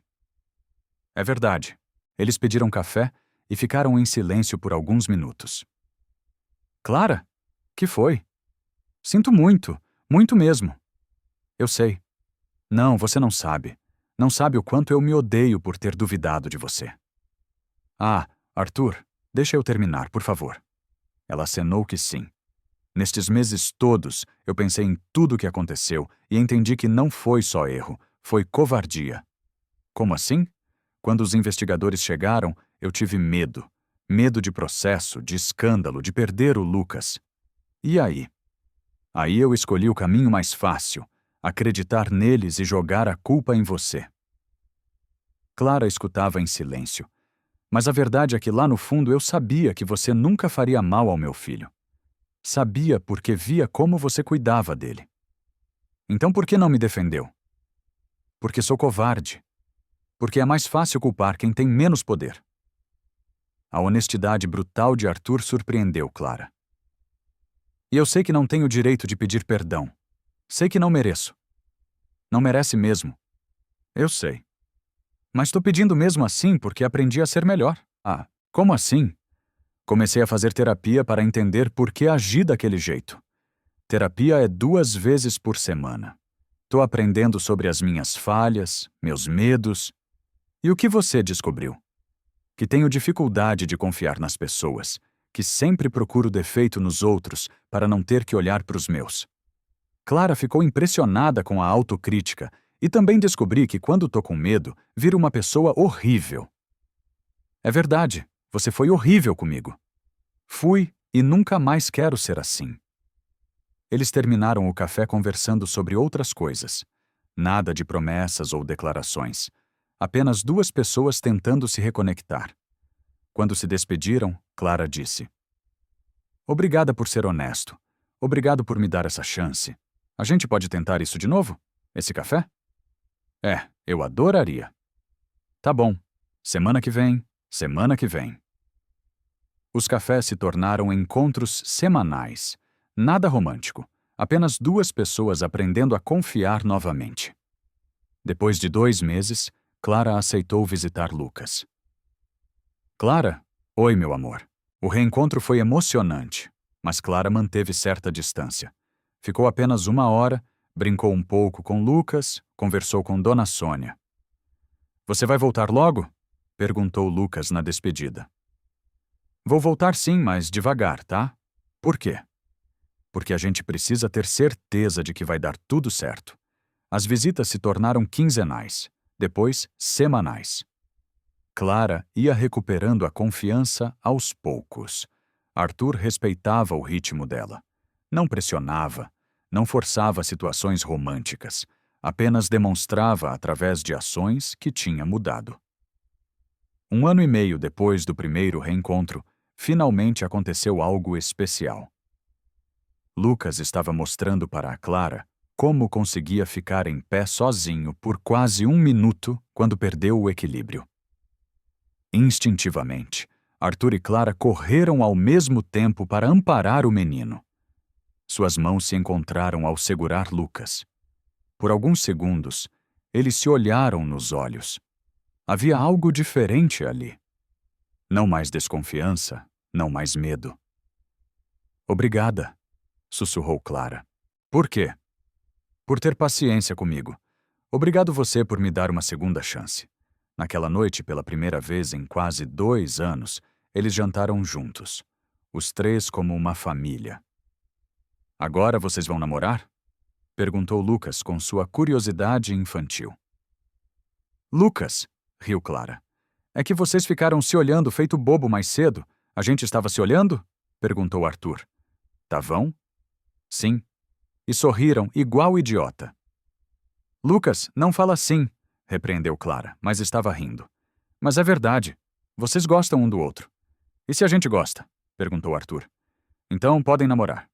É verdade. Eles pediram café e ficaram em silêncio por alguns minutos. Clara? Que foi? Sinto muito, muito mesmo. Eu sei. Não, você não sabe. Não sabe o quanto eu me odeio por ter duvidado de você. Ah, Arthur, deixa eu terminar, por favor. Ela acenou que sim. Nestes meses todos, eu pensei em tudo o que aconteceu e entendi que não foi só erro, foi covardia. Como assim? Quando os investigadores chegaram, eu tive medo. Medo de processo, de escândalo, de perder o Lucas. E aí? Aí eu escolhi o caminho mais fácil, acreditar neles e jogar a culpa em você. Clara escutava em silêncio. Mas a verdade é que lá no fundo eu sabia que você nunca faria mal ao meu filho. Sabia porque via como você cuidava dele. Então por que não me defendeu? Porque sou covarde. Porque é mais fácil culpar quem tem menos poder. A honestidade brutal de Arthur surpreendeu Clara. E eu sei que não tenho o direito de pedir perdão. Sei que não mereço. Não merece mesmo. Eu sei. Mas tô pedindo mesmo assim porque aprendi a ser melhor. Ah, como assim? Comecei a fazer terapia para entender por que agi daquele jeito. Terapia é 2 vezes por semana. Tô aprendendo sobre as minhas falhas, meus medos. E o que você descobriu? Que tenho dificuldade de confiar nas pessoas, que sempre procuro defeito nos outros para não ter que olhar para os meus. Clara ficou impressionada com a autocrítica e também descobri que quando tô com medo, viro uma pessoa horrível. É verdade, você foi horrível comigo. Fui e nunca mais quero ser assim. Eles terminaram o café conversando sobre outras coisas. Nada de promessas ou declarações. Apenas 2 pessoas tentando se reconectar. Quando se despediram, Clara disse: Obrigada por ser honesto. Obrigado por me dar essa chance. A gente pode tentar isso de novo? Esse café? É, eu adoraria. Tá bom. Semana que vem, semana que vem. Os cafés se tornaram encontros semanais. Nada romântico. Apenas 2 pessoas aprendendo a confiar novamente. Depois de 2 meses, Clara aceitou visitar Lucas. Clara? Oi, meu amor. O reencontro foi emocionante, mas Clara manteve certa distância. Ficou apenas 1 hora, brincou um pouco com Lucas, conversou com Dona Sônia. Você vai voltar logo? Perguntou Lucas na despedida. Vou voltar sim, mas devagar, tá? Por quê? Porque a gente precisa ter certeza de que vai dar tudo certo. As visitas se tornaram quinzenais, depois semanais. Clara ia recuperando a confiança aos poucos. Arthur respeitava o ritmo dela. Não pressionava, não forçava situações românticas, apenas demonstrava através de ações que tinha mudado. 1 ano e meio depois do primeiro reencontro, finalmente aconteceu algo especial. Lucas estava mostrando para a Clara como conseguia ficar em pé sozinho por quase 1 minuto quando perdeu o equilíbrio. Instintivamente, Arthur e Clara correram ao mesmo tempo para amparar o menino. Suas mãos se encontraram ao segurar Lucas. Por alguns segundos, eles se olharam nos olhos. Havia algo diferente ali. Não mais desconfiança, não mais medo. Obrigada, sussurrou Clara. Por quê? Por ter paciência comigo. Obrigado você por me dar uma segunda chance. Naquela noite, pela primeira vez em quase 2 anos, eles jantaram juntos. Os 3 como uma família. Agora vocês vão namorar? Perguntou Lucas com sua curiosidade infantil. Lucas, riu Clara. É que vocês ficaram se olhando feito bobo mais cedo. A gente estava se olhando? Perguntou Arthur. Tavam? Sim. E sorriram igual idiota. Lucas, não fala assim, repreendeu Clara, mas estava rindo. Mas é verdade. Vocês gostam um do outro. E se a gente gosta? Perguntou Arthur. Então podem namorar.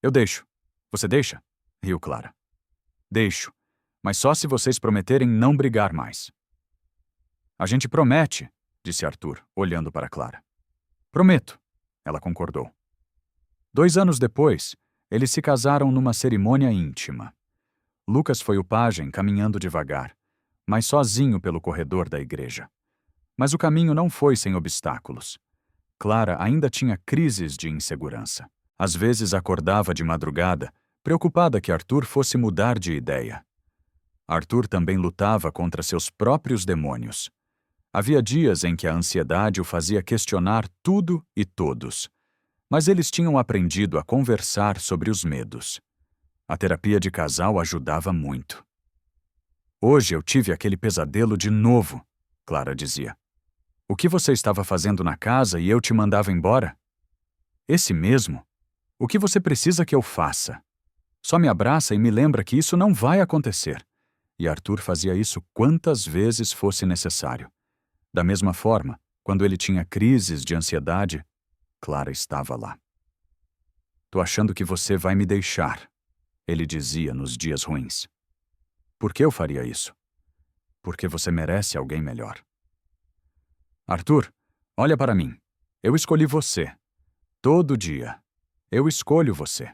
Eu deixo. Você deixa? Riu Clara. Deixo. Mas só se vocês prometerem não brigar mais. A gente promete, disse Arthur, olhando para Clara. Prometo, ela concordou. 2 anos depois, eles se casaram numa cerimônia íntima. Lucas foi o pajem caminhando devagar, mas sozinho pelo corredor da igreja. Mas o caminho não foi sem obstáculos. Clara ainda tinha crises de insegurança. Às vezes acordava de madrugada, preocupada que Arthur fosse mudar de ideia. Arthur também lutava contra seus próprios demônios. Havia dias em que a ansiedade o fazia questionar tudo e todos. Mas eles tinham aprendido a conversar sobre os medos. A terapia de casal ajudava muito. Hoje eu tive aquele pesadelo de novo, Clara dizia. O que você estava fazendo na casa e eu te mandava embora? Esse mesmo? O que você precisa que eu faça? Só me abraça e me lembra que isso não vai acontecer. E Arthur fazia isso quantas vezes fosse necessário. Da mesma forma, quando ele tinha crises de ansiedade, Clara estava lá. Tô achando que você vai me deixar, ele dizia nos dias ruins. Por que eu faria isso? Porque você merece alguém melhor. Arthur, olha para mim. Eu escolhi você. Todo dia. Eu escolho você.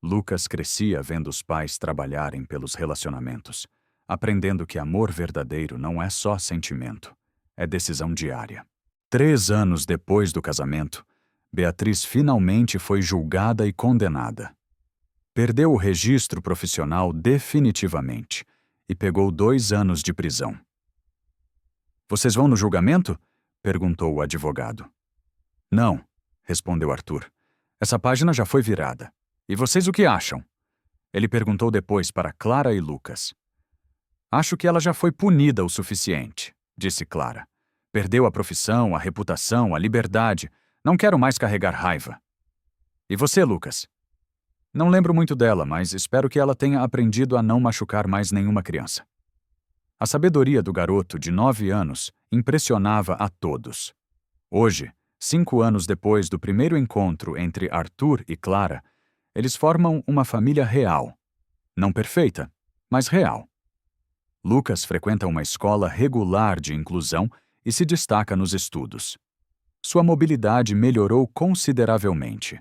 Lucas crescia vendo os pais trabalharem pelos relacionamentos, aprendendo que amor verdadeiro não é só sentimento, é decisão diária. 3 anos depois do casamento, Beatriz finalmente foi julgada e condenada. Perdeu o registro profissional definitivamente e pegou 2 anos de prisão. Vocês vão no julgamento? Perguntou o advogado. Não, respondeu Arthur. Essa página já foi virada. E vocês o que acham? Ele perguntou depois para Clara e Lucas. Acho que ela já foi punida o suficiente, disse Clara. Perdeu a profissão, a reputação, a liberdade. Não quero mais carregar raiva. E você, Lucas? Não lembro muito dela, mas espero que ela tenha aprendido a não machucar mais nenhuma criança. A sabedoria do garoto de 9 anos impressionava a todos. Hoje, 5 anos depois do primeiro encontro entre Arthur e Clara, eles formam uma família real. Não perfeita, mas real. Lucas frequenta uma escola regular de inclusão e se destaca nos estudos. Sua mobilidade melhorou consideravelmente.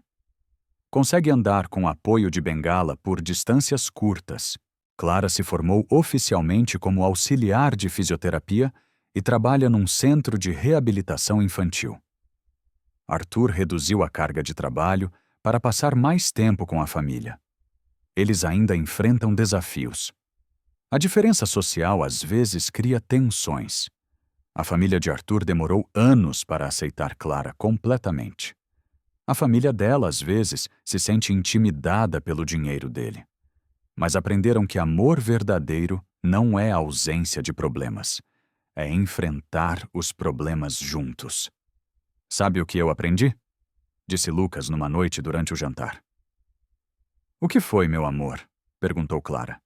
Consegue andar com apoio de bengala por distâncias curtas. Clara se formou oficialmente como auxiliar de fisioterapia e trabalha num centro de reabilitação infantil. Arthur reduziu a carga de trabalho para passar mais tempo com a família. Eles ainda enfrentam desafios. A diferença social às vezes cria tensões. A família de Arthur demorou anos para aceitar Clara completamente. A família dela, às vezes, se sente intimidada pelo dinheiro dele. Mas aprenderam que amor verdadeiro não é a ausência de problemas. É enfrentar os problemas juntos. Sabe o que eu aprendi? Disse Lucas numa noite durante o jantar. O que foi, meu amor? Perguntou Clara.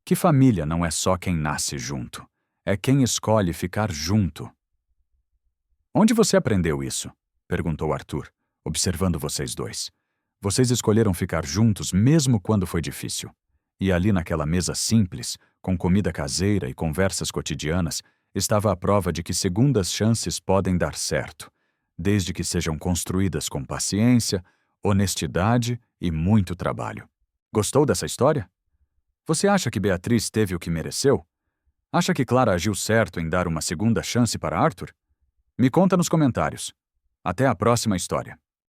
Que família não é só quem nasce junto. É quem escolhe ficar junto. Onde você aprendeu isso? Perguntou Arthur, observando vocês dois. Vocês escolheram ficar juntos mesmo quando foi difícil. E ali naquela mesa simples, com comida caseira e conversas cotidianas, estava a prova de que segundas chances podem dar certo, desde que sejam construídas com paciência, honestidade e muito trabalho. Gostou dessa história? Você acha que Beatriz teve o que mereceu? Acha que Clara agiu certo em dar uma segunda chance para Arthur? Me conta nos comentários. Até a próxima história.